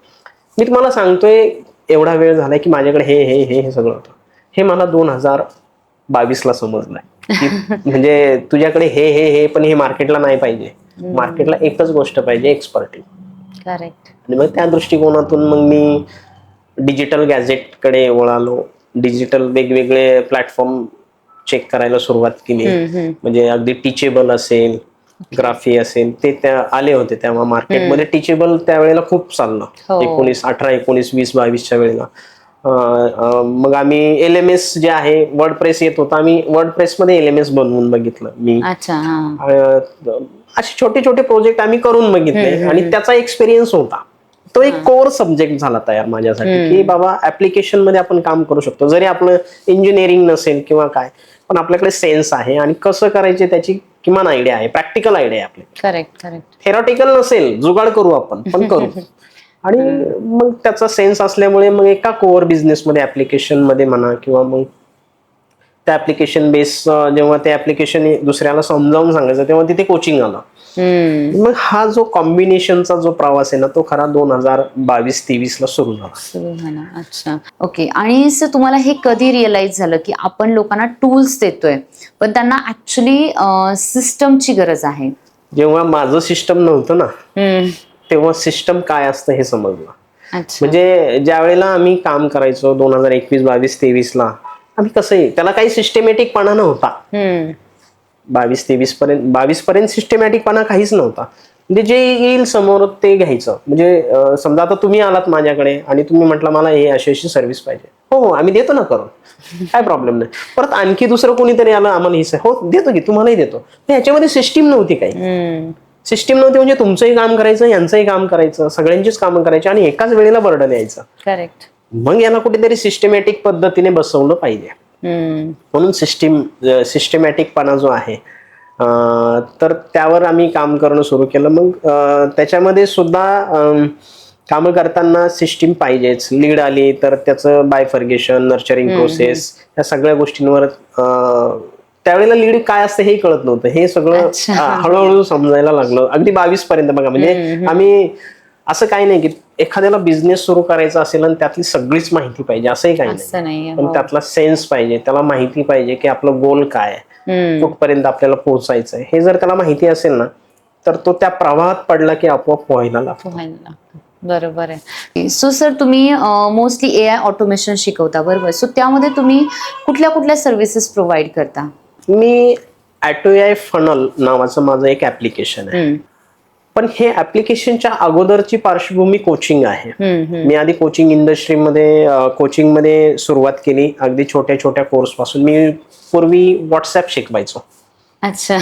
मी तुम्हाला सांगतोय, एवढा वेळ झालाय की माझ्याकडे हे हे हे सगळं होतं. हे मला 2022ला समजलंय, म्हणजे तुझ्याकडे हे हे हे पण हे मार्केटला नाही पाहिजे. मार्केटला एकच गोष्ट पाहिजे, एक्सपर्टी. करेक्ट. आणि मग त्या दृष्टिकोनातून मग मी डिजिटल गॅजेटकडे वळालो. डिजिटल वेगवेगळे प्लॅटफॉर्म चेक करायला सुरुवात केली. म्हणजे अगदी टीचेबल असेल, ग्राफी असेल, ते त्या आले होते तेव्हा मार्केटमध्ये. टीचेबल त्यावेळेला खूप चाललं, 18, 19, 20, 22च्या वेळेला. मग आम्ही LMS जे आहे, वर्ड प्रेस येत होता, आम्ही वर्ड प्रेस मध्ये LMS बनवून बघितलं मी. असे छोटे छोटे प्रोजेक्ट आम्ही करून बघितले आणि त्याचा एक्सपिरियन्स होता. तो एक कोर सब्जेक्ट झाला तयार माझ्यासाठी, की बाबा ऍप्लिकेशन मध्ये आपण काम करू शकतो, जरी आपलं इंजिनिअरिंग नसेल किंवा काय, पण आपल्याकडे सेन्स आहे आणि कसं करायचे त्याची किमान आयडिया आहे, प्रॅक्टिकल आयडिया आहे आपली. करेक्ट. थेरॉटिकल नसेल, जुगाड करू आपण, पण करू. आणि मग त्याचा सेन्स असल्यामुळे मग एका कोर बिझनेस मध्ये, ऍप्लिकेशन मध्ये म्हणा, किंवा मग त्या ऍप्लिकेशन बेस, जेव्हा ते ऍप्लिकेशन दुसऱ्याला समजावून सांगायचं तेव्हा तिथे कोचिंग आलं. मग हा जो कॉम्बिनेशनचा जो प्रवास आहे ना, तो खरा 2022-23ला सुरू झाला. अच्छा, ओके. आणि सर, तुम्हाला हे कधी रिअलाइज झालं की आपण लोकांना टूल्स देतोय पण त्यांना ऍक्च्युली सिस्टमची गरज आहे? जेव्हा माझं सिस्टम नव्हतं ना, तेव्हा सिस्टम काय असतं हे समजलं. म्हणजे ज्या वेळेला आम्ही काम करायचो 2021, 22, 23ला, आम्ही कसंही त्याला काही सिस्टमॅटिकपणा नव्हता. 22 पर्यंत सिस्टमॅटिकपणा काहीच नव्हता. म्हणजे जे येईल समोर ते घ्यायचं. म्हणजे समजा आता तुम्ही आलात माझ्याकडे आणि तुम्ही म्हटलं मला हे अशी सर्व्हिस पाहिजे, हो आम्ही देतो ना करून, काय प्रॉब्लेम नाही. परत आणखी दुसरं कोणीतरी आलं, आम्हाला ही हो देतो की, तुम्हालाही देतो. ह्याच्यामध्ये सिस्टीम नव्हती काही. सिस्टीम नव्हती म्हणजे तुमचंही काम करायचं, यांचंही काम करायचं, सगळ्यांचीच कामं करायची आणि एकाच वेळेला बर्डन यायचं. करेक्ट. मग याला कुठेतरी सिस्टमॅटिक पद्धतीने बसवलं पाहिजे. म्हणून सिस्टमॅटिकपणा जो आहे, तर त्यावर आम्ही काम करणं सुरू केलं. मग त्याच्यामध्ये सुद्धा कामं करताना सिस्टीम पाहिजेच. लीड आली तर त्याचं बायफर्गेशन, नर्चरिंग प्रोसेस, या सगळ्या गोष्टींवर त्यावेळेला लीड काय असतं हे कळत नव्हतं. हे सगळं हळूहळू समजायला लागलं. अगदी 22 पर्यंत बघा. म्हणजे आम्ही असं काही नाही की एखाद्याला बिझनेस सुरू करायचा असेल आणि त्यातली सगळीच माहिती पाहिजे असंही काही नाही, पण त्यातला सेन्स पाहिजे, त्याला माहिती पाहिजे की आपलं गोल काय, कुठपर्यंत आपल्याला पोहोचायचंय. हे जर त्याला माहिती असेल ना, तर तो त्या प्रवाहात पडला की आपोआप व्हायला लागतो. बरोबर आहे. सो सर, तुम्ही मोस्टली AI ऑटोमेशन शिकवता, बरोबर? सो त्यामध्ये तुम्ही कुठल्या कुठल्या सर्व्हिसेस प्रोव्हाइड करता? मी AutoAI फनल नावाचं माझं एक ऍप्लिकेशन आहे. पण हे ऍप्लिकेशनच्या अगोदरची पार्श्वभूमी कोचिंग आहे. मी आधी कोचिंग इंडस्ट्रीमध्ये कोचिंगमध्ये सुरुवात केली, अगदी छोट्या छोट्या कोर्स पासून. मी पूर्वी व्हॉट्सअप शिकवायचो. अच्छा.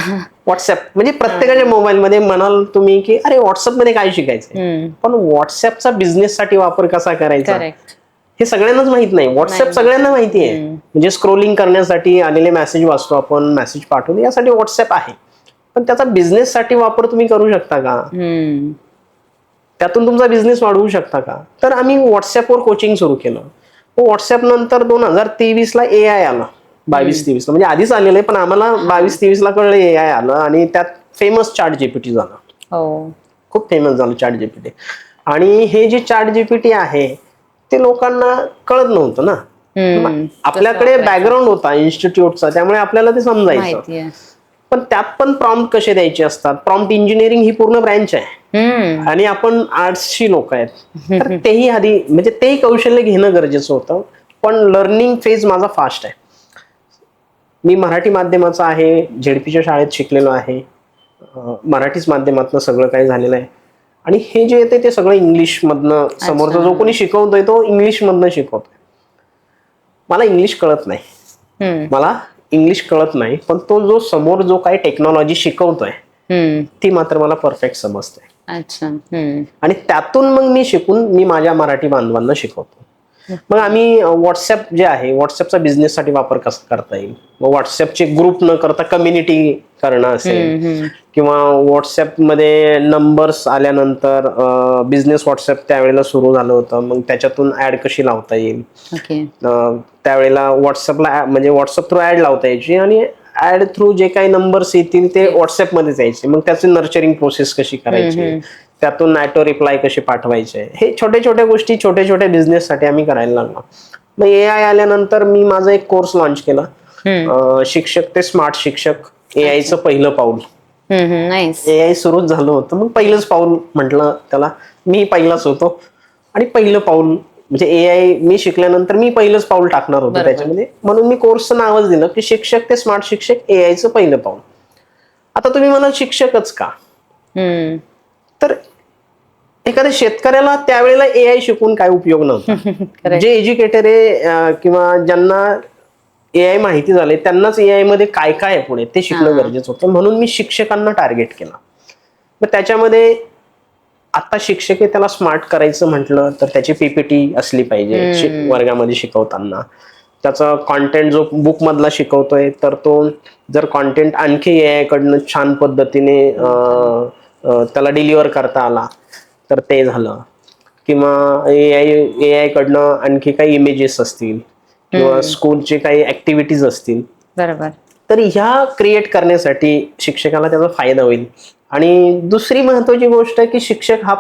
व्हॉट्सअप म्हणजे प्रत्येकाच्या मोबाईलमध्ये म्हणाल तुम्ही की अरे व्हॉट्सअप मध्ये काय शिकायचंय, पण व्हॉट्सअपचा बिझनेससाठी वापर कसा करायचा हे सगळ्यांनाच माहित नाही. व्हॉट्सअप सगळ्यांना माहिती आहे, म्हणजे स्क्रोलिंग करण्यासाठी, आलेले मेसेज वाचतो आपण, मेसेज पाठवतो, यासाठी व्हॉट्सअप आहे. पण त्याचा बिझनेस साठी वापर तुम्ही करू शकता का, त्यातून तुमचा बिझनेस वाढवू शकता का? तर आम्ही व्हॉट्सअपवर कोचिंग सुरू केलं. व्हॉट्सअप नंतर 2023 ला AI आलं, 22-23 ला, म्हणजे आधीच आलेलं आहे पण आम्हाला 22-23 ला कळलं AI आलं, आणि त्यात फेमस चॅट जीपीटी झालं. खूप फेमस झालं चॅट जीपीटी. आणि हे जे चॅट जीपीटी आहे ते लोकांना कळत नव्हतं ना. आपल्याकडे बॅकग्राऊंड होता इन्स्टिट्यूटचा, त्यामुळे आपल्याला ते समजायचं. पण त्यात पण प्रॉम्प्ट कसे द्यायचे असतात, प्रॉम्प्ट इंजिनिअरिंग ही पूर्ण ब्रँच आहे, आणि आपण आर्ट्सची लोक आहेत, तर तेही आधी म्हणजे तेही कौशल्य घेणं गरजेचं होतं. पण लर्निंग फेज माझा फास्ट आहे. मी मराठी माध्यमाचा आहे, झेडपीच्या शाळेत शिकलेलो आहे, मराठीच माध्यमातून सगळं काही झालेलं आहे. आणि हे जे येते ते सगळं इंग्लिश मधनं, समोरचा जो कोणी शिकवतोय तो इंग्लिश मधनं शिकवतोय. मला इंग्लिश कळत नाही, मला इंग्लिश कळत नाही, पण तो जो समोर जो काही टेक्नॉलॉजी शिकवतोय ती मात्र मला परफेक्ट समजते. अच्छा. आणि त्यातून मग मी शिकून मी माझ्या मराठी बांधवांना शिकवतो. मग आम्ही व्हॉट्सअप जे आहे, व्हॉट्सअपचा बिझनेस साठी वापर कसा करता येईल, मग व्हॉट्सअपचे ग्रुप न करता कम्युनिटी करणं असेल, किंवा व्हॉट्सअप मध्ये नंबर्स आल्यानंतर बिझनेस व्हॉट्सअप त्यावेळेला सुरू झालं होतं, मग त्याच्यातून ऍड कशी लावता येईल. त्यावेळेला व्हॉट्सअपला म्हणजे व्हॉट्सअप थ्रू ऍड लावता यायची, आणि ऍड थ्रू जे काही नंबर्स येतील ते व्हॉट्सअप मध्येच यायचे. मग त्याची नर्चरिंग प्रोसेस कशी करायची, त्यातून ऑटो रिप्लाय कसे पाठवायचे, हे छोट्या छोट्या गोष्टी छोट्या छोट्या बिझनेस साठी आम्ही करायला लागलो. मग AI आल्यानंतर मी माझा एक कोर्स लॉन्च केला, शिक्षक ते स्मार्ट शिक्षक, AIचं पहिलं पाऊल. AI सुरूच झालं होतं, मग पहिलंच पाऊल म्हटलं त्याला. मी पहिलाच होतो, आणि पहिलं पाऊल म्हणजे AI मी शिकल्यानंतर मी पहिलंच पाऊल टाकणार होतो त्याच्यामध्ये, म्हणून मी कोर्सचं नावच दिलं की शिक्षक ते स्मार्ट शिक्षक, AIचं पहिलं पाऊल. आता तुम्ही म्हणाल शिक्षकच का, तर एखाद्या शेतकऱ्याला त्यावेळेला AI शिकून काय उपयोग नव्हता. जे एज्युकेटर आहे किंवा ज्यांना AI माहिती झाले त्यांनाच AI मध्ये काय काय आहे पुढे ते शिकणं गरजेचं होतं, म्हणून मी शिक्षकांना टार्गेट केलं. मग त्याच्यामध्ये आता शिक्षक आहे त्याला स्मार्ट करायचं म्हटलं तर त्याची PPT असली पाहिजे वर्गामध्ये शिकवताना. त्याचा कॉन्टेंट जो बुक मधला शिकवतोय तर तो जर कॉन्टेंट आणखी AI कडनं छान पद्धतीने त्याला डिलिव्हर करता आला तर ते झालं. किंवा AI कडनं आणखी काही इमेजेस असतील किंवा स्कूलचे काही ऍक्टिव्हिटीज असतील, बरोबर, तर ह्या क्रिएट करण्यासाठी शिक्षकाला त्याचा फायदा होईल. आणि दुसरी महत्वाची गोष्ट आहे की शिक्षक हा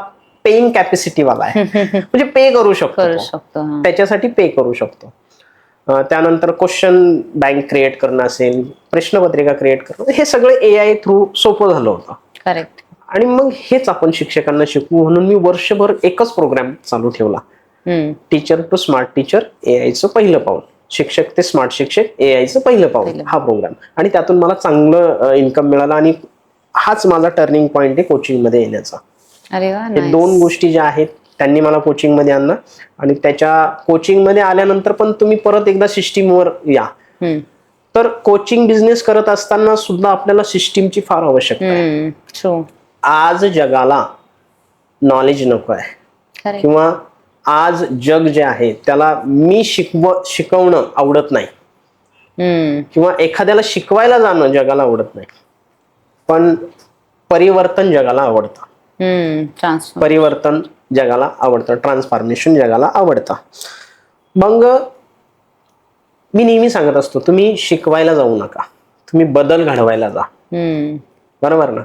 पेइंग कॅपॅसिटी वाला आहे, म्हणजे पे करू शकतो, त्याच्यासाठी पे करू शकतो. त्यानंतर क्वेश्चन बँक क्रिएट करणं असेल, प्रश्नपत्रिका क्रिएट करणं, हे सगळं AI थ्रू सोपं झालं होतं. करेक्ट. आणि मग हेच आपण शिक्षकांना शिकवू म्हणून मी वर्षभर एकच प्रोग्राम चालू ठेवला, टीचर टू स्मार्ट टीचर, AIचं पहिलं पाऊल, शिक्षक ते स्मार्ट शिक्षक, AIचं पहिलं पाऊल, हा प्रोग्राम. आणि त्यातून मला चांगलं इन्कम मिळाला, आणि हाच माझा टर्निंग पॉइंट आहे कोचिंग मध्ये येण्याचा. हे दोन गोष्टी ज्या आहेत त्यांनी मला कोचिंग मध्ये आणलं, आणि त्याच्या कोचिंग मध्ये आल्यानंतर पण तुम्ही परत एकदा सिस्टीमवर या. तर कोचिंग बिझनेस करत असताना सुद्धा आपल्याला सिस्टीमची फार आवश्यकता आहे. आज जगाला नॉलेज नको आहे, किंवा आज जग जे आहे त्याला मी शिकवणं आवडत नाही, किंवा एखाद्याला शिकवायला जाणं जगाला आवडत नाही, पण परिवर्तन जगाला आवडतं. परिवर्तन जगाला आवडतं, ट्रान्सफॉर्मेशन जगाला आवडतं. मग मी नेहमी सांगत असतो तुम्ही शिकवायला जाऊ नका, तुम्ही बदल घडवायला जा. बरोबर ना.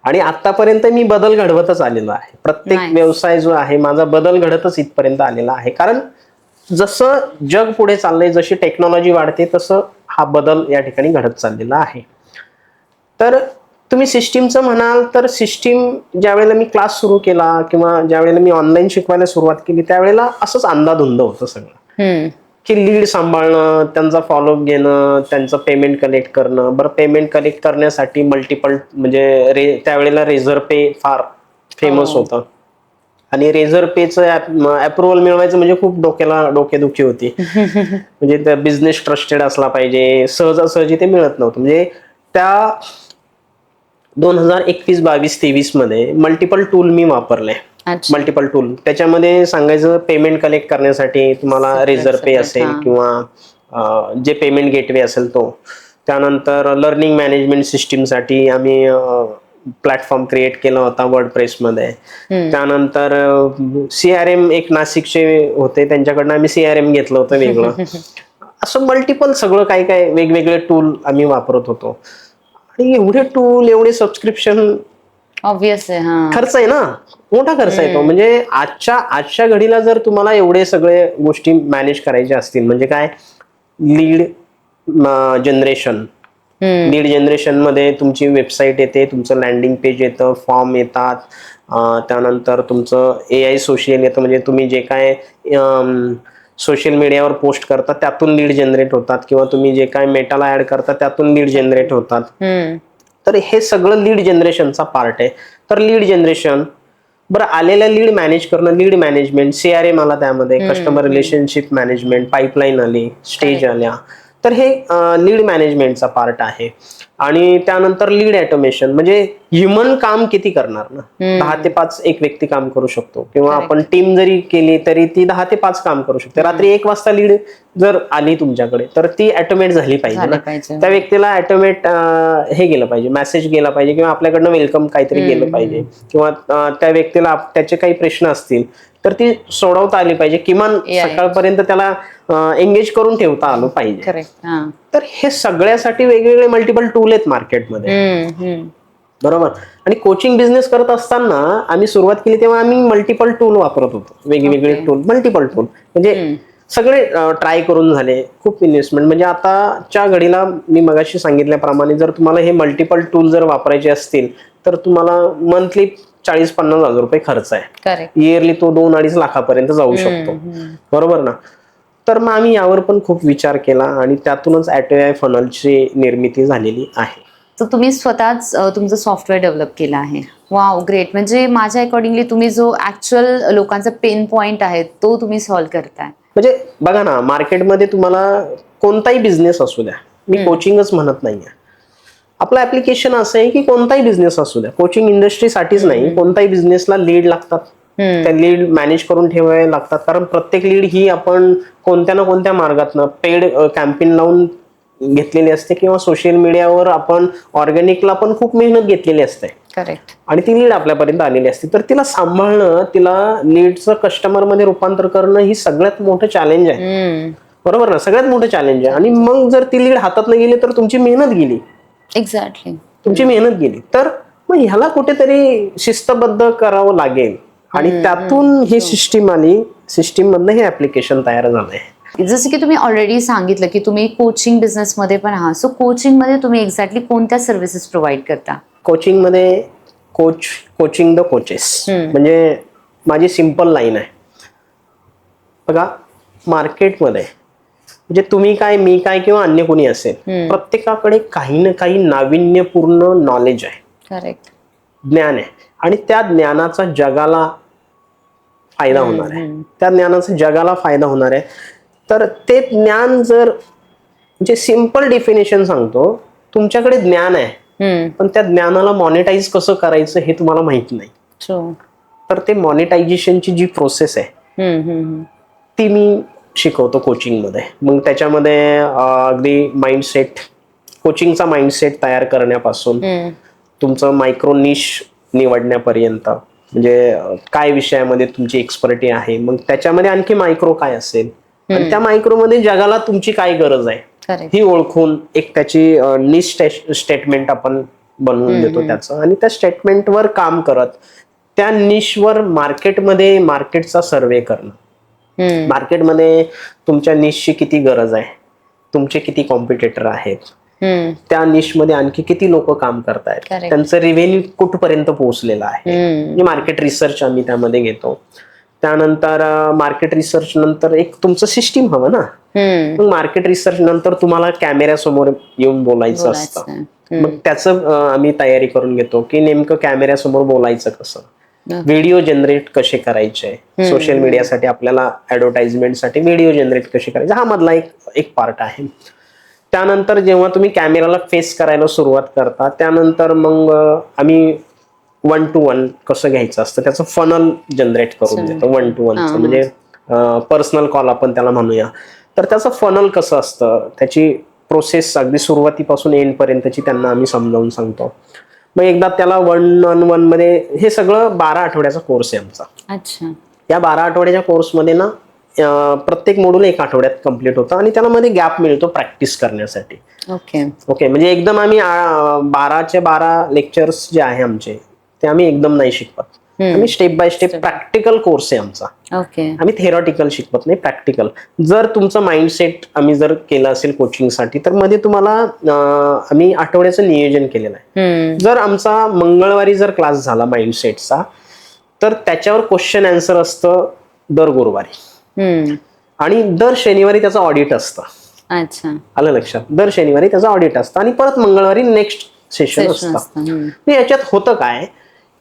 आणि आतापर्यंत मी बदल घडवतच आलेलो आहे. प्रत्येक व्यवसाय जो आहे माझा बदल घडतच इथपर्यंत आलेला आहे, कारण जसं जग पुढे चाललंय, जशी टेक्नॉलॉजी वाढते तसं हा बदल या ठिकाणी घडत चाललेला आहे. तर तुम्ही सिस्टीमचं म्हणाल तर सिस्टीम ज्या वेळेला मी क्लास सुरू केला किंवा ज्या वेळेला मी ऑनलाईन शिकवायला सुरुवात केली त्यावेळेला असंच अंधाधुंद होतं सगळं, की लीड सांभाळणं, त्यांचा फॉलोअप घेणं, त्यांचं पेमेंट कलेक्ट करणं. बरं, पेमेंट कलेक्ट करण्यासाठी मल्टिपल म्हणजे त्यावेळेला रेझर पे फार फेमस होतं. आणि रेझर पेचं अप्रुव्हल मिळवायचं म्हणजे खूप डोकेदुखी होती. म्हणजे त्या बिझनेस ट्रस्टेड असला पाहिजे, सहजासहजी ते मिळत नव्हतं. म्हणजे त्या 2021-22-23 मध्ये मल्टिपल टूल मी वापरले. अच्छा. मल्टिपल टूल त्याच्यामध्ये सांगायचं, पेमेंट कलेक्ट करण्यासाठी तुम्हाला रेझर पे असेल किंवा जे पेमेंट गेटवे असेल तो. त्यानंतर लर्निंग मॅनेजमेंट सिस्टीमसाठी आम्ही प्लॅटफॉर्म क्रिएट केला होता वर्डप्रेसमध्ये. त्यानंतर CRM एक नाशिकचे होते, त्यांच्याकडनं आम्ही CRM घेतलं होतं वेगळं. असं मल्टिपल सगळं काय काय वेगवेगळे टूल आम्ही वापरत होतो. आणि एवढे टूल, एवढे सबस्क्रिप्शन, ऑब्विस आहे. हा, खर्च आहे ना, मोठा खर्च आहे तो. म्हणजे आजच्या घडीला जर तुम्हाला एवढे सगळे गोष्टी मॅनेज करायच्या असतील, म्हणजे काय, लीड जनरेशन. लीड जनरेशन मध्ये तुमची वेबसाईट येते, तुमचं लँडिंग पेज येतं, फॉर्म येतात, त्यानंतर तुमचं AI सोशल येतं. म्हणजे तुम्ही जे काय सोशल मीडियावर पोस्ट करता त्यातून लीड जनरेट होतात, किंवा तुम्ही जे काय मेटाला ऍड करता त्यातून लीड जनरेट होतात. तर हे सगळं लीड जनरेशनचा पार्ट आहे. तर लीड जनरेशन, बरं, आलेल्या लीड मॅनेज करणं, लीड मॅनेजमेंट, CRM आला त्यामध्ये, कस्टमर रिलेशनशिप मॅनेजमेंट, पाईपलाईन आली, स्टेज आल्या. तर हे लीड मॅनेजमेंटचा पार्ट आहे. आणि त्यानंतर लीड ऑटोमेशन, म्हणजे ह्युमन काम किती करणार ना, 10 ते 5 एक व्यक्ती काम करू शकतो, किंवा आपण टीम जरी केली तरी ती 10 ते 5 काम करू शकते. रात्री 1 वाजता लीड जर आली तुमच्याकडे तर ती ऑटोमेट झाली पाहिजे ना. त्या व्यक्तीला ऑटोमेट हे गेलं पाहिजे, मेसेज गेला पाहिजे, किंवा आपल्याकडनं वेलकम काहीतरी गेलं पाहिजे, किंवा त्या व्यक्तीला त्याचे काही प्रश्न असतील तर ती सोडवता आली पाहिजे, किमान सकाळपर्यंत त्याला एंगेज करून ठेवता आलं पाहिजे. तर हे सगळ्यासाठी वेगवेगळे मल्टिपल टूल आहेत मार्केटमध्ये, बरोबर. आणि कोचिंग बिझनेस करत असताना आम्ही सुरुवात केली तेव्हा आम्ही मल्टिपल टूल वापरत होतो, वेगवेगळे टूल, मल्टिपल टूल. म्हणजे सगळे ट्राय करून झाले, खूप इन्व्हेस्टमेंट. म्हणजे आताच्या घडीला मी मगाशी सांगितल्याप्रमाणे जर तुम्हाला हे मल्टिपल टूल जर वापरायचे असतील तर तुम्हाला मंथली 40-50 हजार रुपये खर्च आहे. इयरली तो 2-2.5 लाखापर्यंत जाऊ शकतो, बरोबर ना. तर मग आम्ही यावर पण खूप विचार केला, आणि त्यातूनच AtoAI फनलची निर्मिती झालेली आहे. तर तुम्ही स्वतःच तुमचं सॉफ्टवेअर डेव्हलप केलं आहे. Wow, great. म्हणजे माझ्या अकॉर्डिंगली तुम्ही जो ऍक्च्युअल लोकांचा पेन पॉइंट आहे तो तुम्ही सॉल्व्ह करताय. म्हणजे बघा ना, मार्केटमध्ये तुम्हाला कोणताही बिझनेस असू द्या, मी कोचिंगच म्हणत नाहीये, आपलं ऍप्लिकेशन असं आहे की कोणताही बिझनेस असू द्या, कोचिंग इंडस्ट्रीसाठीच नाही, कोणताही बिझनेसला लीड लागतात, त्या लीड मॅनेज करून ठेवावे लागतात. कारण प्रत्येक लीड ही आपण कोणत्या ना कोणत्या मार्गातनं पेड कॅम्पेन लावून घेतलेली असते, किंवा सोशल मीडियावर आपण ऑर्गॅनिकला पण खूप मेहनत घेतलेली असते. करेक्ट. आणि ती लीड आपल्यापर्यंत आलेली असते. तर तिला सांभाळणं, तिला लीडचं कस्टमर मध्ये रूपांतर करणं ही सगळ्यात मोठं चॅलेंज आहे, बरोबर ना, सगळ्यात मोठं चॅलेंज आहे. आणि मग जर ती लीड हातात नाही गेली तर तुमची मेहनत गेली. एक्झॅक्टली, तुमची मेहनत गेली. तर मग ह्याला कुठेतरी शिस्तबद्ध करावं लागेल, आणि त्यातून ही सिस्टीम आली, सिस्टीम मधनं हे ऍप्लिकेशन तयार झालंय. जसं की तुम्ही ऑलरेडी सांगितलं की तुम्ही कोचिंग बिझनेस मध्ये पण आहात. सो कोचिंग मध्ये तुम्ही एक्झॅक्टली कोणत्या सर्व्हिसेस प्रोव्हाइड करता? कोचिंग मध्ये कोचिंग द कोचेस, म्हणजे माझी सिंपल लाईन आहे. बघा, मार्केटमध्ये म्हणजे तुम्ही काय, मी काय, किंवा अन्य कोणी असेल, प्रत्येकाकडे काही ना काही नाविन्यपूर्ण नॉलेज आहे. करेक्ट. ज्ञान आहे, आणि त्या ज्ञानाचा जगाला फायदा होणार आहे, त्या ज्ञानाचा जगाला फायदा होणार आहे. तर ते ज्ञान जर, म्हणजे सिंपल डेफिनेशन सांगतो, तुमच्याकडे ज्ञान आहे पण त्या ज्ञानाला मॉनिटाईज कसं करायचं हे तुम्हाला माहित नाही. तर ते मॉनिटायझेशनची जी प्रोसेस आहे ती मी शिकवतो कोचिंग मध्ये. मग त्याच्यामध्ये अगदी माइंडसेट, कोचिंगचा माइंडसेट तयार करण्यापासून तुमचं मायक्रो निश निवडण्यापर्यंत, म्हणजे काय विषयामध्ये तुमची एक्सपर्टी आहे, मग त्याच्यामध्ये आणखी मायक्रो काय असेल, आणि त्या मायक्रोमध्ये जगाला तुमची काय गरज आहे ही ओळखून एक त्याची निश स्टेटमेंट आपण बनवून देतो त्याचं, आणि त्या स्टेटमेंटवर काम करत त्या निशवर मार्केटमध्ये मार्केटचा सर्वे करणं, मार्केटमध्ये तुमच्या निशची किती गरज आहे, तुमचे किती कॉम्पिटिटर आहेत, त्या निशमध्ये आणखी किती लोक काम करतायत, त्यांचं रेव्हेन्यू कुठपर्यंत पोहोचलेलं आहे, म्हणजे मार्केट रिसर्च आम्ही त्यामध्ये घेतो. त्यानंतर मार्केट रिसर्च नंतर एक तुमचं सिस्टीम हवं ना, मग मार्केट रिसर्च नंतर तुम्हाला कॅमेऱ्यासमोर येऊन बोलायचं असतं, मग त्याचं आम्ही तयारी करून घेतो की नेमकं कॅमेऱ्यासमोर बोलायचं कसं, व्हिडिओ जनरेट कसे करायचे, सोशल मीडियासाठी आपल्याला ऍडव्हर्टाइजमेंटसाठी व्हिडिओ जनरेट कसे करायचे, हा मधला एक पार्ट आहे. त्यानंतर जेव्हा तुम्ही कॅमेराला फेस करायला सुरुवात करता त्यानंतर मग आम्ही 1 to 1 कसं घ्यायचं असतं त्याचं फनल जनरेट करून देतो. 1 to 1 म्हणजे पर्सनल कॉल आपण त्याला म्हणूया. तर त्याचं फनल कसं असतं, त्याची प्रोसेस अगदी सुरुवातीपासून एंड पर्यंतची त्यांना आम्ही समजावून सांगतो. मग एकदा त्याला 1-on-1 मध्ये, हे सगळं 12 आठवड्याचा कोर्स आहे आमचा. अच्छा. या 12 आठवड्याच्या कोर्समध्ये ना प्रत्येक मॉड्यूल 1 आठवड्यात कम्प्लीट होतं आणि त्याला मध्ये गॅप मिळतो प्रॅक्टिस करण्यासाठी. ओके म्हणजे एकदम आम्ही 12चे 12 लेक्चर्स जे आहे आमचे ते आम्ही एकदम नाही शिकवत. आम्ही step by step practical course आहे आमचा. आम्ही थेरॉटिकल शिकवत नाही, प्रॅक्टिकल. जर तुमचं माइंडसेट आम्ही जर केलं असेल कोचिंगसाठी तर मध्ये तुम्हाला आम्ही आठवड्याचं नियोजन केलेलं आहे. जर आमचा मंगळवारी जर क्लास झाला माइंडसेटचा तर त्याच्यावर क्वेश्चन आन्सर असतं दर गुरुवारी आणि दर शनिवारी त्याचं ऑडिट असतं. अच्छा, आलं लक्षात? दर शनिवारी त्याचं ऑडिट असतं आणि परत मंगळवारी नेक्स्ट सेशन असतं. याच्यात होतं काय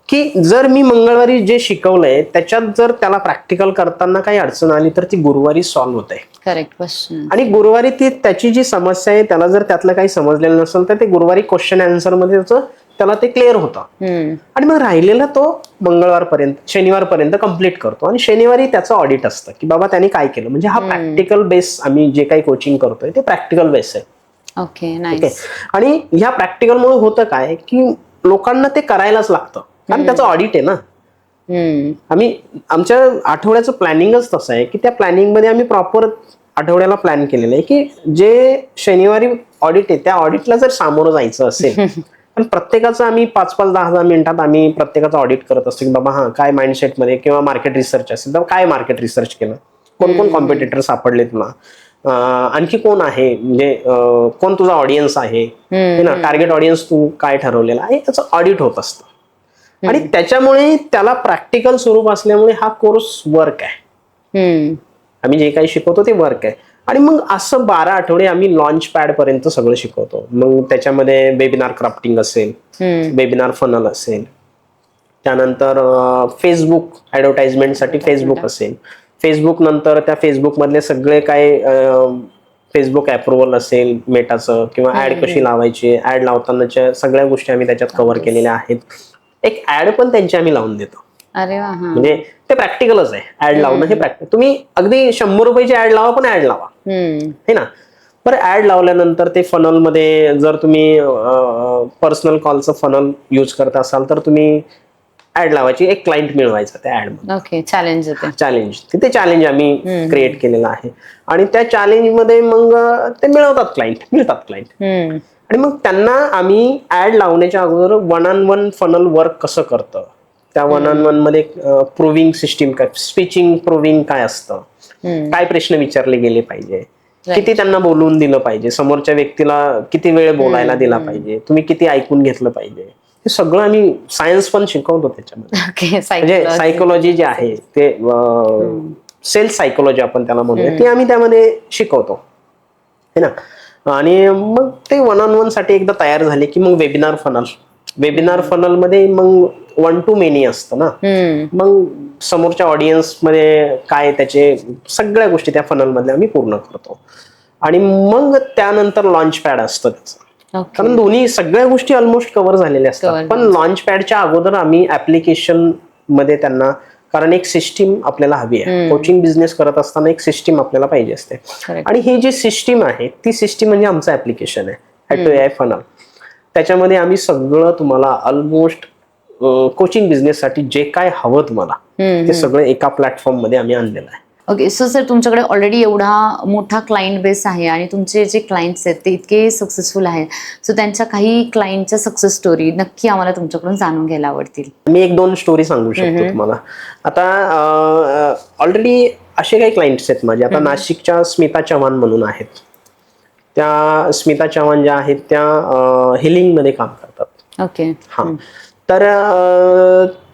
की जर मी मंगळवारी जे शिकवलंय त्याच्यात जर त्याला प्रॅक्टिकल करताना काही अडचण आली तर ती गुरुवारी सॉल्व्ह होते. करेक्ट. आणि गुरुवारी ती त्याची जी समस्या आहे त्याला जर त्यातलं काही समजलेलं नसेल तर ते गुरुवारी क्वेश्चन आन्सर मध्ये त्याला ते क्लिअर होतं आणि मग राहिलेला तो शनिवारपर्यंत कम्प्लीट करतो आणि शनिवारी त्याचं ऑडिट असतं की बाबा त्याने काय केलं. म्हणजे हा प्रॅक्टिकल बेस, आम्ही जे काही कोचिंग करतोय ते प्रॅक्टिकल बेस आहे. ओके. आणि ह्या प्रॅक्टिकलमुळे होतं काय की लोकांना ते करायलाच लागतं कारण त्याचं ऑडिट आहे ना. आम्ही आमच्या आठवड्याचं प्लॅनिंगच तसं आहे की त्या प्लॅनिंग मध्ये आम्ही प्रॉपर आठवड्याला प्लॅन केलेलं आहे की जे शनिवारी ऑडिट आहे त्या ऑडिटला जर सामोरं जायचं असेल पण प्रत्येकाचं आम्ही 5-5, 10-10 मिनिटात आम्ही प्रत्येकाचं ऑडिट करत असतो की बाबा हा काय माइंडसेटमध्ये किंवा मार्केट रिसर्च असेल तर काय मार्केट रिसर्च केलं, कोण कॉम्पिटिटर सापडले तुला, आणखी कोण आहे, म्हणजे कोण तुझा ऑडियन्स आहे ना, टार्गेट ऑडियन्स तू काय ठरवलेला आहे, त्याचं ऑडिट होत असतं. आणि त्याच्यामुळे त्याला प्रॅक्टिकल स्वरूप असल्यामुळे हा कोर्स वर्क आहे. आम्ही जे काही शिकवतो ते वर्क आहे. आणि मग असं 12 आठवडे आम्ही लॉन्च पॅड पर्यंत सगळं शिकवतो. मग त्याच्यामध्ये वेबिनार क्राफ्टिंग असेल, वेबिनार फनल असेल, त्यानंतर फेसबुक ऍडव्हर्टाइजमेंटसाठी फेसबुक असेल, फेसबुक नंतर त्या फेसबुक मधले सगळे काय फेसबुक अप्रुव्हल असेल मेटाचं किंवा ऍड कशी लावायची, ऍड लावतानाच्या सगळ्या गोष्टी आम्ही त्याच्यात कव्हर केलेल्या आहेत. एक ऍड पण त्यांची आम्ही लावून देतो. अरे वा. म्हणजे ते प्रॅक्टिकलच आहे. ऍड लावणं हे प्रॅक्टिकल. तुम्ही अगदी 100 रुपयाची ऍड लावा पण ऍड लावा, हे ना. बरं, ऍड लावल्यानंतर ते फनल मध्ये जर तुम्ही पर्सनल कॉलचं फनल यूज करत असाल तर तुम्ही ऍड लावायची, एक क्लायंट मिळवायचा त्या ऍड मध्ये. ओके. चॅलेंज तिथे चॅलेंज आम्ही क्रिएट केलेलं आहे आणि त्या चॅलेंज मध्ये मग ते मिळतात क्लायंट. आणि मग त्यांना आम्ही ऍड लावण्याच्या अगोदर 1-on-1 फनल वर्क कसं करतं, त्या 1-on-1 मध्ये प्रूव्हिंग सिस्टीम काय, स्पीचिंग प्रूव्हिंग काय असतं, काय प्रश्न विचारले गेले पाहिजे, किती त्यांना बोलून दिलं पाहिजे, समोरच्या व्यक्तीला किती वेळ बोलायला दिला पाहिजे, तुम्ही किती ऐकून घेतलं पाहिजे, हे सगळं आम्ही सायन्स पण शिकवतो त्याच्यामध्ये. म्हणजे सायकोलॉजी जे आहे ते सेल्फ सायकोलॉजी आपण त्याला म्हणूया, ती आम्ही त्यामध्ये शिकवतो, है ना. आणि मग ते 1-on-1 साठी एकदा तयार झाले की मग वेबिनार फनल मध्ये मग 1 to many असतं ना. मग समोरच्या ऑडियन्स मध्ये काय त्याचे सगळ्या गोष्टी त्या फनल मध्ये आम्ही पूर्ण करतो. आणि मग त्यानंतर लॉन्च पॅड असतं त्याचं, कारण दोन्ही सगळ्या गोष्टी ऑलमोस्ट कव्हर झालेल्या असतात. पण लॉन्च पॅडच्या अगोदर आम्ही ऍप्लिकेशन मध्ये त्यांना, कारण एक सिस्टीम आपल्याला हवी आहे. कोचिंग बिझनेस करत असताना एक सिस्टीम आपल्याला पाहिजे असते. आणि ही जी सिस्टीम आहे ती सिस्टीम म्हणजे आमचं ऍप्लिकेशन आहे ॲटो फनल. त्याच्यामध्ये आम्ही सगळं तुम्हाला ऑलमोस्ट कोचिंग बिझनेस साठी जे काय हवं तुम्हाला ते सगळं एका प्लॅटफॉर्म मध्ये आम्ही आणलेलं आहे. ओके. सो सर, तुमच्याकडे ऑलरेडी एवढा मोठा क्लायंट बेस आहे आणि तुमचे जे क्लायंट्स आहेत ते इतके सक्सेसफुल आहेत, सो त्यांच्या काही क्लायंटच्या सक्सेस स्टोरी नक्की आम्हाला तुमच्याकडून जाणून घ्यायला आवडतील. मी 1-2 स्टोरी सांगू शकतो तुम्हाला. आता ऑलरेडी असे काही क्लायंट्स आहेत माझे. आता नाशिकच्या स्मिता चव्हाण म्हणून आहेत. त्या स्मिता चव्हाण ज्या आहेत त्या हिलिंग मध्ये काम करतात. ओके. हा, तर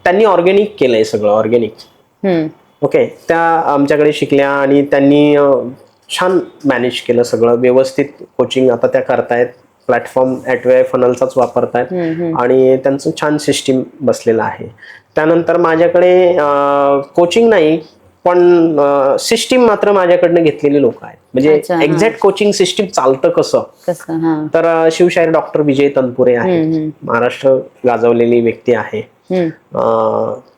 त्यांनी ऑर्गॅनिक केलंय सगळं, ऑर्गॅनिक. ओके. त्या आमच्याकडे शिकल्या आणि त्यांनी छान मॅनेज केलं सगळं व्यवस्थित. कोचिंग आता त्या करतायत, प्लॅटफॉर्म ॲटवे फनलचाच वापरतायत आणि त्यांचं छान सिस्टीम बसलेलं आहे. त्यानंतर माझ्याकडे कोचिंग नाही, पण सिस्टीम मात्र माझ्याकडनं घेतलेली लोक आहेत. म्हणजे एक्झॅक्ट कोचिंग सिस्टीम चालतं कसं, तर शिवशाहीर डॉक्टर विजय तनपुरे आहेत, महाराष्ट्र गाजवलेली व्यक्ती आहे.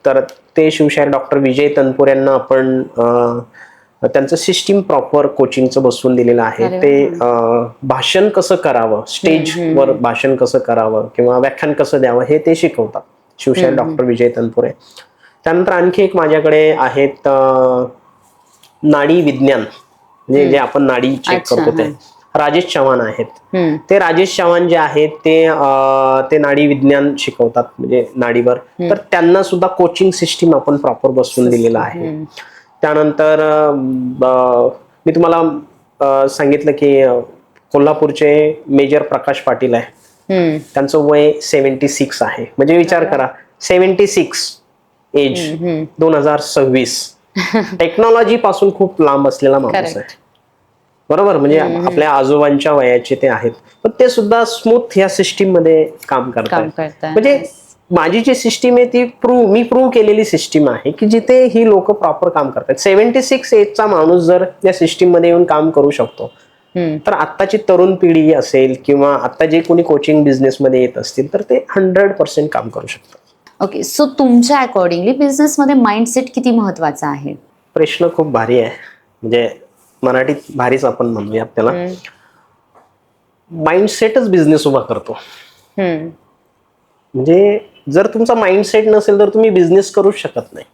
तर ते शिवशाहीर डॉक्टर विजय तनपुरेंना आपण त्यांचं सिस्टीम प्रॉपर कोचिंगचं बसवून दिलेलं आहे. ते भाषण कसं करावं, स्टेजवर भाषण कसं करावं किंवा व्याख्यान कसं द्यावं हे ते शिकवतात, शिवशाहीर डॉक्टर विजय तनपुरे. त्यानंतर आणखी एक माझ्याकडे आहेत नाडी विज्ञान, म्हणजे जे आपण नाडी चेक करतो ते राजेश चव्हाण आहेत. ते राजेश चव्हाण जे आहेत ते नाडी विज्ञान शिकवतात, म्हणजे नाडीवर. तर त्यांना सुद्धा कोचिंग सिस्टीम आपण प्रॉपर बसवून दिलेलं आहे. त्यानंतर मी तुम्हाला सांगितलं की कोल्हापूरचे मेजर प्रकाश पाटील आहे, त्यांचं वय 76 आहे. म्हणजे विचार करा, 76 एज, 2026, टेक्नॉलॉजी पासून खूप लांब असलेला माणूस आहे, बरोबर. म्हणजे आपल्या आजोबांच्या वयाचे ते आहेत, पण ते सुद्धा स्मूथ या सिस्टीम मध्ये काम करतात. म्हणजे माझी जी सिस्टीम आहे ती मी प्रूव्ह केलेली सिस्टीम आहे की जिथे ही लोक प्रॉपर काम करतात. 76 एजचा माणूस जर या सिस्टीम मध्ये येऊन काम करू शकतो, तर आत्ताची तरुण पिढी असेल किंवा आता जे कोणी कोचिंग बिझनेस मध्ये येत असतील तर ते 100% काम करू शकतात. ओके, सो तुमच्या अकॉर्डिंगली बिझनेस मध्ये माइंडसेट किती महत्वाचा आहे? प्रश्न खूप भारी आहे, म्हणजे मराठीत भारीच आपण म्हणूया त्याला. माइंडसेटच बिझनेस उभा करतो. म्हणजे जर तुमचा माइंडसेट नसेल तर तुम्ही बिझनेस करूच शकत नाही.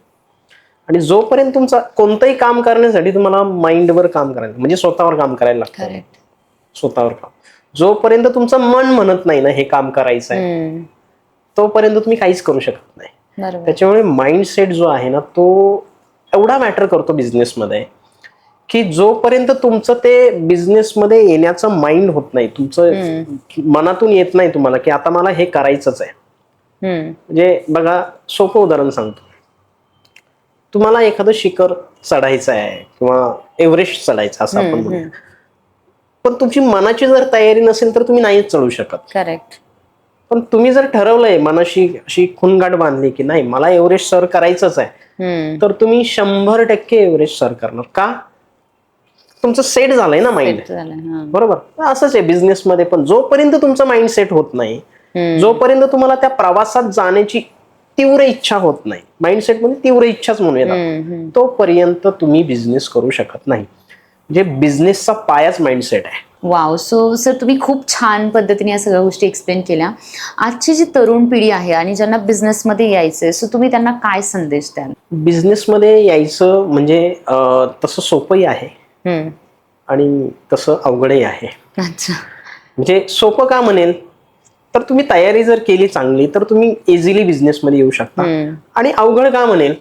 आणि जोपर्यंत तुमचा कोणतंही काम करण्यासाठी तुम्हाला माइंडवर काम करायचं, म्हणजे स्वतःवर काम करायला लागतं. स्वतःवर काम जोपर्यंत तुमचं मन म्हणत नाही ना हे काम करायचं आहे, तोपर्यंत तुम्ही काहीच करू शकत नाही. त्याच्यामुळे माइंडसेट जो आहे ना तो एवढा मॅटर करतो बिझनेसमध्ये की जोपर्यंत तुमचं ते बिझनेसमध्ये येण्याचं माइंड होत नाही, तुमचं मनातून येत नाही तुम्हाला की आता मला हे करायचंच आहे. म्हणजे बघा, सोपं उदाहरण सांगतो. तुम्हाला एखादं शिखर चढायचं आहे किंवा एव्हरेस्ट चढायचं असं आपण म्हणूया, पण तुमची मनाची जर तयारी नसेल तर तुम्ही नाहीच चढू शकत. करेक्ट. पण तुम्ही जर ठरवलंय, मनाशी अशी खुणगाठ बांधली की नाही मला एव्हरेस्ट सर करायचंच आहे, तर तुम्ही 100% एव्हरेस्ट सर करणार. का? तुमचं सेट झालंय ना माइंड, बरोबर. असंच आहे बिझनेस मध्ये पण. जोपर्यंत तुमचं माइंड सेट होत नाही, जोपर्यंत तुम्हाला त्या प्रवासात जाण्याची तीव्र इच्छा होत नाही, माइंडसेट म्हणजे तीव्र इच्छाच म्हणूया, तोपर्यंत तुम्ही बिझनेस करू शकत नाही. म्हणजे बिझनेसचा पायाच माइंडसेट आहे. वाव. सो सर, तुम्ही खूप छान पद्धतीने या सगळ्या गोष्टी एक्सप्लेन केल्या. आजची जी तरुण पिढी आहे आणि ज्यांना बिझनेसमध्ये यायचंय, सो तुम्ही त्यांना काय संदेश द्याल? बिझनेसमध्ये यायचं म्हणजे तसं सोपंही आहे आणि तसं अवघडही आहे. अच्छा. म्हणजे सोपं का म्हणेल तर तुम्ही तयारी जर केली चांगली तर तुम्ही इझिली बिझनेसमध्ये येऊ शकता. आणि अवघड का म्हणेल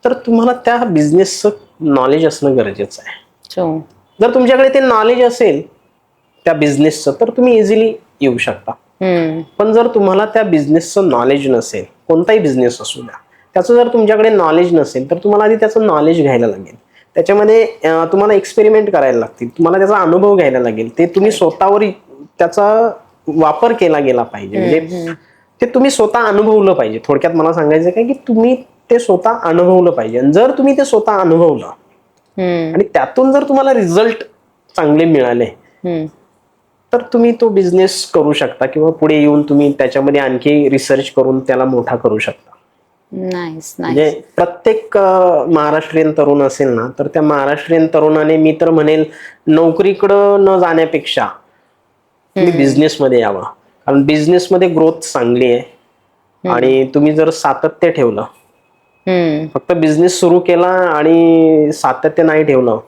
तर तुम्हाला त्या बिझनेसचं नॉलेज असणं गरजेचं आहे. जर तुमच्याकडे ते नॉलेज असेल त्या बिझनेसचं तर तुम्ही इझिली येऊ शकता. पण जर तुम्हाला त्या बिझनेसचं नॉलेज नसेल, कोणताही बिझनेस असू द्या, त्याचं जर तुमच्याकडे नॉलेज नसेल तर तुम्हाला आधी त्याचं नॉलेज घ्यायला लागेल. त्याच्यामध्ये तुम्हाला एक्सपेरिमेंट करायला लागतील, तुम्हाला त्याचा अनुभव घ्यायला लागेल. ते तुम्ही स्वतःवर त्याचा वापर केला गेला पाहिजे, म्हणजे ते तुम्ही स्वतः अनुभवलं पाहिजे. थोडक्यात मला सांगायचं काय की तुम्ही ते स्वतः अनुभवलं पाहिजे. आणि जर तुम्ही ते स्वतः अनुभवलं आणि त्यातून जर तुम्हाला रिझल्ट चांगले मिळाले तर तुम्ही तो बिझनेस करू शकता किंवा पुढे येऊन तुम्ही त्याच्यामध्ये आणखी रिसर्च करून त्याला मोठा करू शकता. म्हणजे प्रत्येक महाराष्ट्रीयन तरुण असेल ना तर त्या महाराष्ट्रीयन तरुणाने, मी तर म्हणेल, नोकरीकडं न जाण्यापेक्षा तुम्ही बिझनेसमध्ये यावं. कारण बिझनेसमध्ये ग्रोथ चांगली आहे आणि तुम्ही जर सातत्य ठेवलं, फक्त बिझनेस सुरू केला आणि सातत्य नाही ठेवलं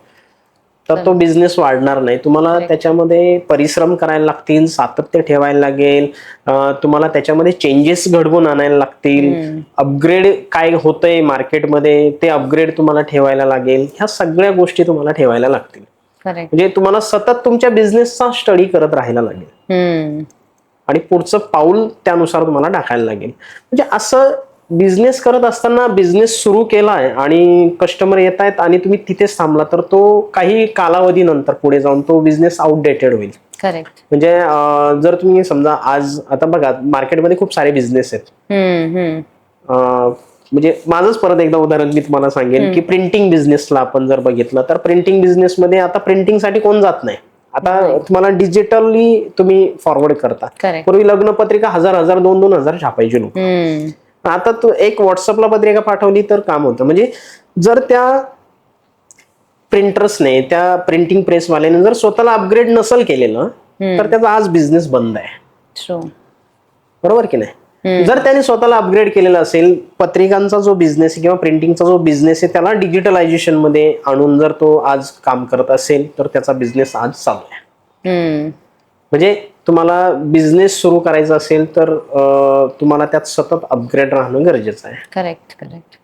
तर तो बिझनेस वाढणार नाही. तुम्हाला त्याच्यामध्ये परिश्रम करायला लागतील, सातत्य ठेवायला लागेल, तुम्हाला त्याच्यामध्ये चेंजेस घडवून आणायला लागतील, अपग्रेड काय होतंय मार्केटमध्ये ते अपग्रेड तुम्हाला ठेवायला लागेल. ह्या सगळ्या गोष्टी तुम्हाला ठेवायला लागतील. म्हणजे तुम्हाला सतत तुमच्या बिझनेसचा स्टडी करत राहायला लागेल आणि पुढचं पाऊल त्यानुसार तुम्हाला टाकायला लागेल. म्हणजे असं बिझनेस करत असताना बिझनेस सुरू केलाय आणि कस्टमर येत आहेत आणि तुम्ही तिथेच थांबला तर तो काही कालावधीनंतर पुढे जाऊन तो बिझनेस आउटडेटेड होईल. करेक्ट. म्हणजे जर तुम्ही समजा आज आता बघा मार्केटमध्ये खूप सारे बिझनेस आहेत. म्हणजे माझंच परत एकदा उदाहरण मी तुम्हाला सांगेन की प्रिंटिंग बिझनेसला आपण जर बघितलं तर प्रिंटिंग बिझनेसमध्ये आता प्रिंटिंगसाठी कोण जात नाही. आता तुम्हाला डिजिटली तुम्ही फॉरवर्ड करता. पूर्वी लग्नपत्रिका 1000 2,000 छापायची लोक. आता तू एक व्हॉट्सअपला पत्रिका पाठवली तर काम होतं. म्हणजे जर त्या प्रिंटर्सने त्या प्रिंटिंग प्रेसवाल्याने जर स्वतःला अपग्रेड नसेल केलेलं तर त्याचा आज बिझनेस बंद आहे. बरोबर की नाही. जर त्याने स्वतःला अपग्रेड केलेला असेल, पत्रिकांचा जो बिझनेस किंवा प्रिंटिंगचा जो बिझनेस आहे त्याला डिजिटलायझेशन मध्ये आणून जर तो आज काम करत असेल तर त्याचा बिझनेस आज चालू आहे. म्हणजे तुम्हाला बिझनेस सुरू करायचा असेल तर तुम्हाला त्यात सतत अपग्रेड राहणं गरजेचं आहे. Correct correct.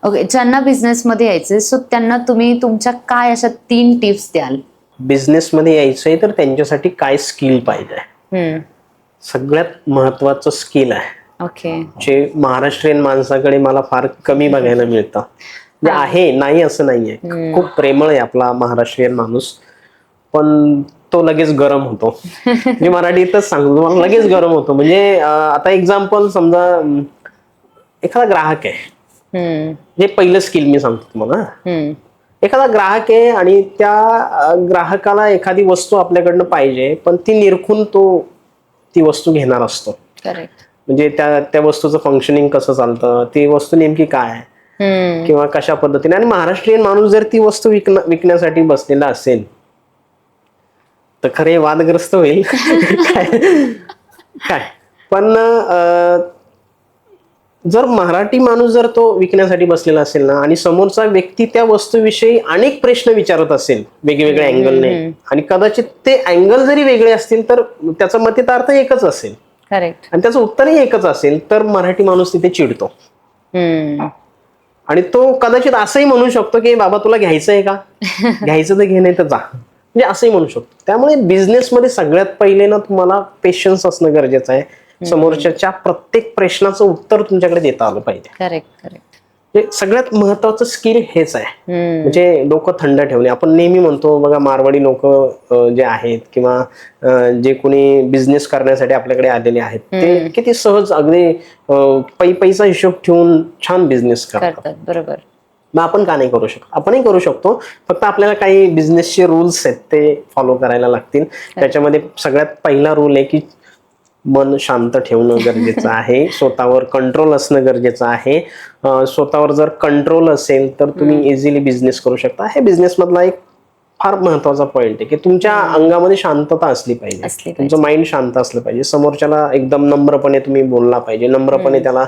ओके, ज्यांना बिझनेस मध्ये यायचे सो त्यांना तुम्ही तुमच्या काय अशा 3 टिप्स द्याल? बिझनेस मध्ये यायचंय तर त्यांच्यासाठी काय स्किल पाहिजे? सगळ्यात महत्वाचं स्किल आहे. ओके. जे महाराष्ट्रीयन माणसाकडे मला फार कमी बघायला मिळतं. आहे, नाही असं नाहीये. खूप प्रेमळ आहे आपला महाराष्ट्रीयन माणूस, पण तो लगेच गरम होतो. मी मराठीतच सांगतो तुम्हाला, लगेच गरम होतो. म्हणजे आता एक्झाम्पल समजा एखादा ग्राहक आहे, जे पहिलं स्किल मी सांगतो तुम्हाला. एखादा ग्राहक आहे आणि त्या ग्राहकाला एखादी वस्तू आपल्याकडनं पाहिजे, पण ती निरखून तो ती वस्तू घेणार असतो. म्हणजे त्या वस्तूचं फंक्शनिंग कसं चालतं, ती वस्तू नेमकी काय किंवा कशा पद्धतीने. आणि महाराष्ट्रीयन माणूस जर ती वस्तू विकण्यासाठी बसलेला असेल तर खरे वादग्रस्त होईल. काय पण जर मराठी माणूस जर तो विकण्यासाठी बसलेला असेल ना आणि समोरचा व्यक्ती त्या वस्तूविषयी अनेक प्रश्न विचारत असेल वेगवेगळ्या अँगलने, आणि कदाचित ते अँगल जरी वेगळे असतील तर त्याचा मतितार्थ एकच असेल आणि त्याचं उत्तरही एकच असेल, तर मराठी माणूस तिथे चिडतो. आणि तो कदाचित असंही म्हणू शकतो की बाबा तुला घ्यायचंय का, घ्यायचं तर घे, नाही तर जा, म्हणजे असंही म्हणू शकतो. त्यामुळे बिझनेसमध्ये सगळ्यात पहिले ना तुम्हाला पेशन्स असणं गरजेचं आहे. समोरच्या प्रत्येक प्रश्नाचं उत्तर तुमच्याकडे देता आलं पाहिजे. करेक्ट. सगळ्यात महत्वाचं स्किल हेच आहे. म्हणजे डोकं थंड ठेवणे. आपण नेहमी म्हणतो बघा, मारवाडी लोक जे आहेत किंवा जे कोणी बिझनेस करण्यासाठी आपल्याकडे आलेले आहेत ते किती सहज अगदी पैसा हिशोब ठेवून छान बिझनेस करतात. बरोबर. मग आपण का नाही करू शकतो? आपणही करू शकतो. फक्त आपल्याला काही बिझनेसचे रूल्स आहेत ते फॉलो करायला लागतील. त्याच्यामध्ये सगळ्यात पहिला रूल आहे की मन शांत ठेवणं गरजेचं आहे. स्वतःवर कंट्रोल असणं गरजेचं आहे. स्वतःवर जर कंट्रोल असेल तर तुम्ही इझिली बिझनेस करू शकता. हे बिझनेस मधला एक फार महत्वाचा पॉइंट आहे की तुमच्या अंगामध्ये शांतता असली पाहिजे. तुमचं माइंड शांत असलं पाहिजे. समोरच्याला एकदम नम्रपणे तुम्ही बोलला पाहिजे, नम्रपणे त्याला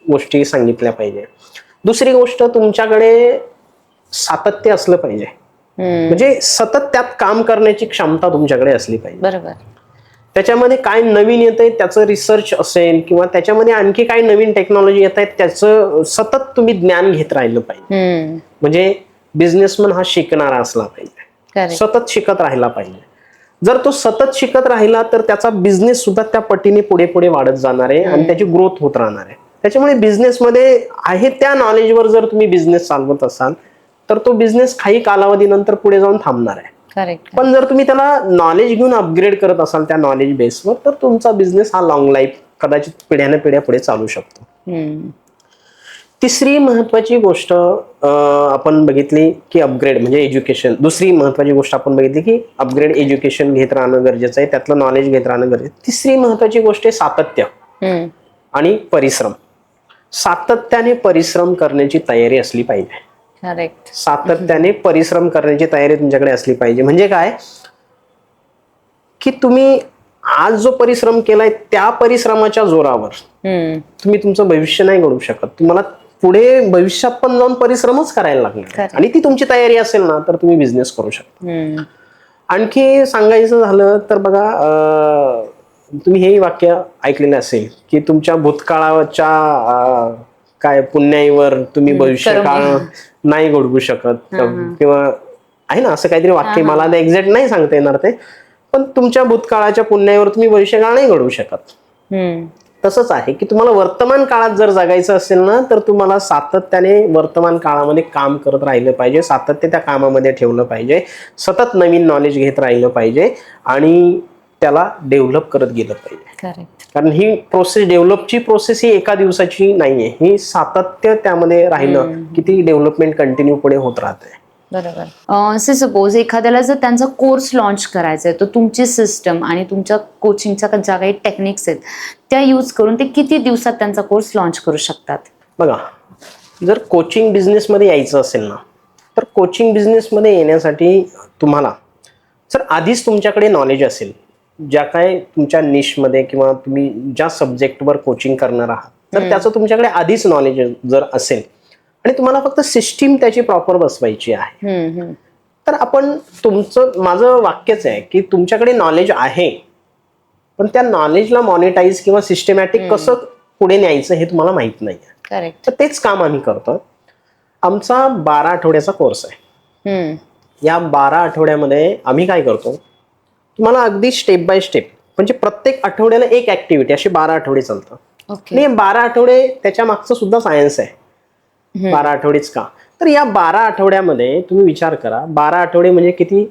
गोष्टी सांगितल्या पाहिजे. दुसरी गोष्ट, तुमच्याकडे सातत्य असलं पाहिजे. म्हणजे सतत त्यात काम करण्याची क्षमता तुमच्याकडे असली पाहिजे. बरोबर. त्याच्यामध्ये काय नवीन येत आहे त्याचं रिसर्च असेल किंवा त्याच्यामध्ये आणखी काय नवीन टेक्नॉलॉजी येत आहेत त्याचं सतत तुम्ही ज्ञान घेत राहिलं पाहिजे. म्हणजे बिझनेसमन हा शिकणारा असला पाहिजे, सतत शिकत राहिला पाहिजे. जर तो सतत शिकत राहिला तर त्याचा बिझनेस सुद्धा त्या पटीने पुढे पुढे वाढत जाणार आहे आणि त्याची ग्रोथ होत राहणार आहे. त्याच्यामुळे बिझनेसमध्ये आहे त्या नॉलेजवर जर तुम्ही बिझनेस चालवत असाल तर तो बिझनेस काही कालावधीनंतर पुढे जाऊन थांबणार आहे. पण जर तुम्ही त्याला नॉलेज घेऊन अपग्रेड करत असाल त्या नॉलेज बेसवर तर तुमचा बिझनेस हा लॉंग लाईफ कदाचित पिढ्याने पिढ्या पुढे चालू शकतो. तिसरी महत्वाची गोष्ट आपण बघितली की अपग्रेड म्हणजे एज्युकेशन. दुसरी महत्वाची गोष्ट आपण बघितली की अपग्रेड एज्युकेशन घेत राहणं गरजेचं आहे, त्यातलं नॉलेज घेत राहणं गरजेचं. तिसरी महत्वाची गोष्ट आहे सातत्य आणि परिश्रम. सातत्याने परिश्रम करण्याची तयारी असली पाहिजे. सातत्याने परिश्रम करण्याची तयारी तुमच्याकडे असली पाहिजे. म्हणजे काय की तुम्ही आज जो परिश्रम केलाय त्या परिश्रमाच्या जोरावर तुम्ही तुमचं भविष्य नाही घडवू शकत. तुम्हाला पुढे भविष्यात पण जाऊन परिश्रमच करायला लागणार आणि ती तुमची तयारी असेल ना तर तुम्ही बिझनेस करू शकता. आणखी सांगायचं झालं तर बघा, तुम्ही हेही वाक्य ऐकलेलं असेल की तुमच्या भूतकाळाच्या काय पुण्याईवर तुम्ही भविष्यकाळ नाही घडवू शकत किंवा आहे ना असं काहीतरी वाक्य. मला आता एक्झॅक्ट नाही सांगता येणार ते, पण तुमच्या भूतकाळाच्या पुण्याईवर तुम्ही भविष्यकाळ नाही घडवू शकत. तसंच आहे की तुम्हाला वर्तमान काळात जर जगायचं असेल ना, तर तुम्हाला सातत्याने वर्तमान काळामध्ये काम करत राहिलं पाहिजे, सातत्य त्या कामामध्ये ठेवलं पाहिजे, सतत नवीन नॉलेज घेत राहिलं पाहिजे आणि त्याला डेव्हलप करत गेलं पाहिजे. करेक्ट. कारण ही प्रोसेस, डेव्हलपची प्रोसेस ही एका दिवसाची नाहीये, ही सातत्य त्यामध्ये राहिलं की ती डेव्हलपमेंट कंटिन्यू पुढे होत राहते. बरोबर. सपोज एखाद्याला जर त्यांचा कोर्स लॉन्च करायचा आहे, तर तुमची सिस्टम आणि तुमच्या कोचिंगच्या ज्या काही टेक्निक्स आहेत त्या यूज करून ते किती दिवसात त्यांचा कोर्स लॉन्च करू शकतात? बघा, जर कोचिंग बिझनेसमध्ये यायचं असेल ना, तर कोचिंग बिझनेसमध्ये येण्यासाठी तुम्हाला जर आधीच तुमच्याकडे नॉलेज असेल, ज्या काय तुमच्या निशमध्ये किंवा तुम्ही ज्या सब्जेक्टवर कोचिंग करणार आहात, तर त्याचं तुमच्याकडे आधीच नॉलेज जर असेल आणि तुम्हाला फक्त सिस्टीम त्याची प्रॉपर बसवायची आहे, तर आपण माझं वाक्यच आहे की तुमच्याकडे नॉलेज आहे, पण त्या नॉलेजला मॉनिटाईज किंवा सिस्टमॅटिक कसं पुढे न्यायचं हे तुम्हाला माहित नाही. करेक्ट. तर तेच काम आम्ही करतो. आमचा 12 आठवड्याचा कोर्स आहे. या 12 आठवड्यामध्ये आम्ही काय करतो, तुम्हाला अगदी स्टेप बाय स्टेप, म्हणजे प्रत्येक आठवड्याला एक ऍक्टिव्हिटी, अशी 12 आठवडे चालतात. आणि 12 आठवडे त्याच्या मागचं सुद्धा सायन्स आहे. 12 आठवडेच का, तर या 12 आठवड्यामध्ये तुम्ही विचार करा, 12 आठवडे म्हणजे किती,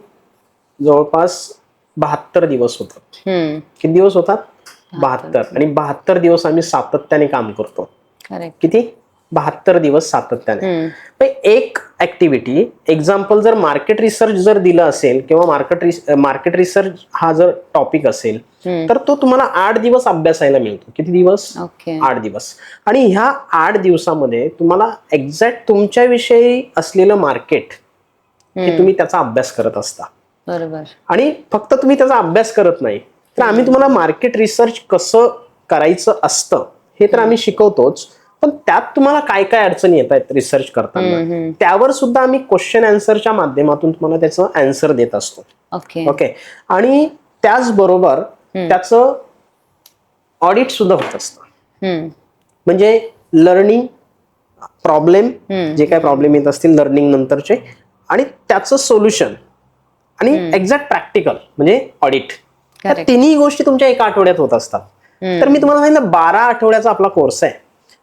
जवळपास 72 दिवस होतात. किती दिवस होतात? 72. आणि 72 दिवस आम्ही सातत्याने काम करतो. किती? 72 दिवस सातत्याने. एक ऍक्टिव्हिटी, एक्झाम्पल जर मार्केट रिसर्च जर दिलं असेल किंवा मार्केट रिसर्च हा जर टॉपिक असेल, तर तो तुम्हाला 8 दिवस अभ्यासायला मिळतो. किती दिवस? 8 दिवस. आणि ह्या 8 दिवसामध्ये तुम्हाला एक्झॅक्ट तुमच्याविषयी असलेलं मार्केट हे तुम्ही त्याचा अभ्यास करत असता. बरोबर. आणि फक्त तुम्ही त्याचा अभ्यास करत नाही, तर आम्ही तुम्हाला मार्केट रिसर्च कसं करायचं असतं हे तर आम्ही शिकवतोच, पण त्यात तुम्हाला काय काय अडचणी येत आहेत रिसर्च करताना, त्यावर सुद्धा आम्ही क्वेश्चन आन्सरच्या माध्यमातून तुम्हाला त्याचं आन्सर देत असतो. ओके. आणि त्याचबरोबर त्याचं ऑडिट सुद्धा होत असतं. म्हणजे लर्निंग प्रॉब्लेम, जे काय प्रॉब्लेम येत असतील लर्निंग नंतरचे, आणि त्याचं सोल्युशन आणि एक्झॅक्ट प्रॅक्टिकल म्हणजे ऑडिट, या तिन्ही गोष्टी तुमच्या एका आठवड्यात होत असतात. तर मी तुम्हाला सांगितलं 12 आठवड्याचा आपला कोर्स आहे,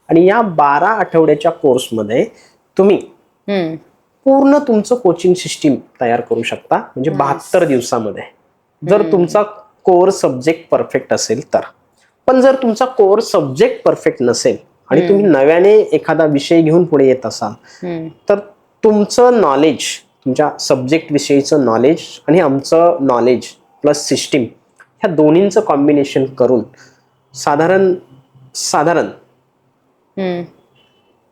आणि या 12 आठवड्याच्या कोर्समध्ये तुम्ही पूर्ण तुमचं कोचिंग सिस्टीम तयार करू शकता, म्हणजे 72 दिवसामध्ये, जर तुमचा कोर सब्जेक्ट परफेक्ट असेल तर. पण जर तुमचा कोर सब्जेक्ट परफेक्ट नसेल आणि तुम्ही नव्याने एखादा विषय घेऊन पुढे येत असाल, तर तुमचं नॉलेज, तुमच्या सब्जेक्ट विषयीचं नॉलेज आणि आमचं नॉलेज प्लस सिस्टीम, ह्या दोन्हींचं कॉम्बिनेशन करून साधारण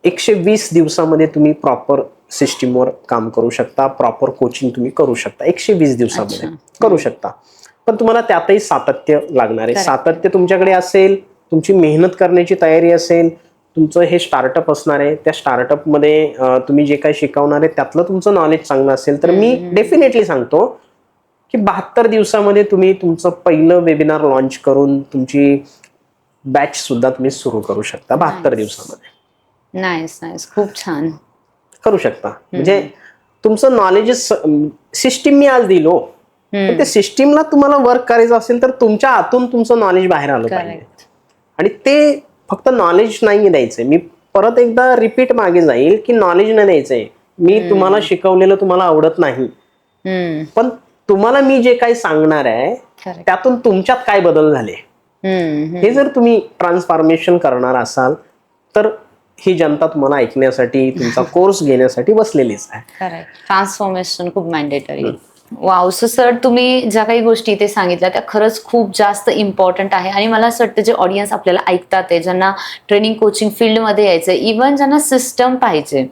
120 दिवसामध्ये तुम्ही प्रॉपर सिस्टीमवर काम करू शकता, प्रॉपर कोचिंग तुम्ही करू शकता. 120 दिवसामध्ये करू शकता. पण तुम्हाला त्यातही सातत्य लागणार आहे. सातत्य तुमच्याकडे असेल, तुमची मेहनत करण्याची तयारी असेल, तुमचं हे स्टार्टअप असणार आहे, त्या स्टार्टअपमध्ये तुम्ही जे काही शिकवणार आहे त्यातलं तुमचं नॉलेज चांगलं असेल, तर मी डेफिनेटली सांगतो की 72 दिवसामध्ये तुम्ही तुमचं पहिलं वेबिनार लॉन्च करून तुमची बॅच सुद्धा तुम्ही सुरू करू शकता 72 दिवसामध्ये. नाईस नाईस, खूप छान करू शकता. म्हणजे तुमचं नॉलेज सिस्टीम मी आज दिलो, पण त्या सिस्टीमला तुम्हाला वर्क करायचं असेल तर तुमच्या आतून तुमचं नॉलेज बाहेर आलं पाहिजे. आणि ते फक्त नॉलेज नाही द्यायचंय, मी परत एकदा रिपीट मागे जाईल की नॉलेज नाही द्यायचंय. मी तुम्हाला शिकवलेलं तुम्हाला आवडत नाही, पण तुम्हाला मी जे काही सांगणार आहे त्यातून तुमच्यात काय बदल झाले हे जर तुम्ही ट्रान्सफॉर्मेशन करणार असाल, तर ही जनता तुम्हाला ऐकण्यासाठी, तुमचा कोर्स घेण्यासाठी बसलेलीच आहे. ट्रान्सफॉर्मेशन खूप मॅन्डेटरी. वाव. सो सर, तुम्ही ज्या काही गोष्टी इथे सांगितल्या त्या खरंच खूप जास्त इम्पॉर्टंट आहे. आणि मला असं वाटतं जे ऑडियन्स आपल्याला ऐकतात आहे, ज्यांना ट्रेनिंग कोचिंग फील्डमध्ये यायचं, इव्हन ज्यांना सिस्टम पाहिजे,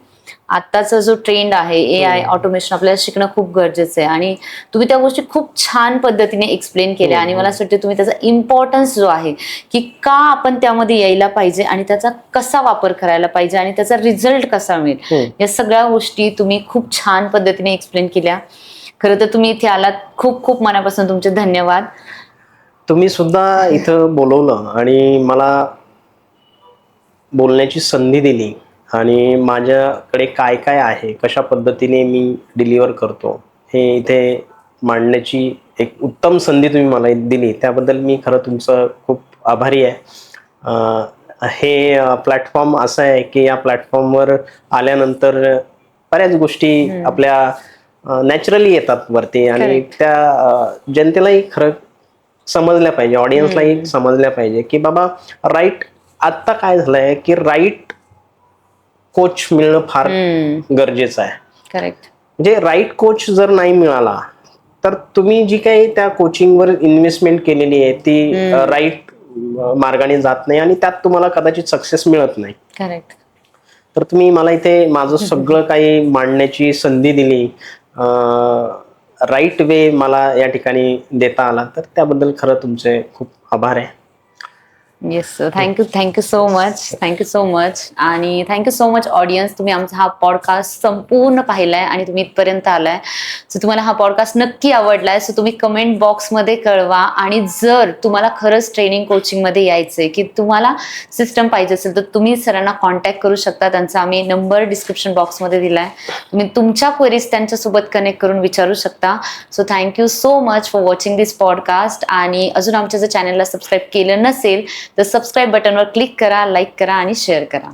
आत्ताचा जो ट्रेंड आहे AI ऑटोमेशन आपल्याला शिकणं खूप गरजेचं आहे. आणि तुम्ही त्या गोष्टी खूप छान पद्धतीने एक्सप्लेन केल्या. आणि मला असं वाटतं तुम्ही त्याचा इम्पॉर्टन्स जो आहे की का आपण त्यामध्ये यायला पाहिजे आणि त्याचा कसा वापर करायला पाहिजे आणि त्याचा रिझल्ट कसा मिळेल, या सगळ्या गोष्टी तुम्ही खूप छान पद्धतीने एक्सप्लेन केल्या. खरं तर तुम्ही इथे आलात, खूप खूप मनापासून तुमचे धन्यवाद. तुम्ही सुद्धा इथं बोलवलं आणि मला बोलण्याची संधी दिली, आणि माझ्याकडे काय काय आहे, कशा पद्धतीने मी डिलिव्हर करतो हे इथे मांडण्याची एक उत्तम संधी तुम्ही मला दिली, त्याबद्दल मी खरं तुमचं खूप आभारी आहे. हे प्लॅटफॉर्म असं आहे की या प्लॅटफॉर्मवर आल्यानंतर बऱ्याच गोष्टी आपल्या नॅचरली येतात वरती आणि Correct. त्या जनतेलाही खरं समजल्या पाहिजे, ऑडियन्सलाही समजल्या पाहिजे की बाबा राईट आत्ता काय झालंय की राईट कोच मिळणं फार गरजेचं आहे. करेक्ट. म्हणजे राईट कोच जर नाही मिळाला तर तुम्ही जी काही त्या कोचिंगवर इन्व्हेस्टमेंट केलेली आहे ती राईट मार्गाने जात नाही आणि त्यात तुम्हाला कदाचित सक्सेस मिळत नाही. करेक्ट. तर तुम्ही मला इथे माझं सगळं काही मांडण्याची संधी दिली, राईट वे मला या ठिकाणी देता आला, तर त्याबद्दल खरं तुमचे खूप आभार आहे. Yes sir, thank you so much आणि थँक्यू सो मच ऑडियन्स. तुम्ही आमचा हा पॉडकास्ट संपूर्ण पाहिलाय आणि तुम्ही इथपर्यंत आलाय. सो तुम्हाला हा पॉडकास्ट नक्की आवडलाय. सो तुम्ही कमेंट बॉक्समध्ये कळवा आणि जर तुम्हाला खरंच ट्रेनिंग कोचिंगमध्ये यायचंय की तुम्हाला सिस्टम पाहिजे असेल तर तुम्ही सरांना कॉन्टॅक्ट करू शकता. त्यांचा आम्ही नंबर डिस्क्रिप्शन बॉक्समध्ये दिलाय. तुम्ही तुमच्या क्वेरीज त्यांच्यासोबत कनेक्ट करून विचारू शकता. So thank you so much for watching this podcast. आणि अजून आमच्या जर चॅनलला सबस्क्राईब केलं नसेल तर सबस्क्राईब बटनवर क्लिक करा, लाईक करा आणि शेअर करा.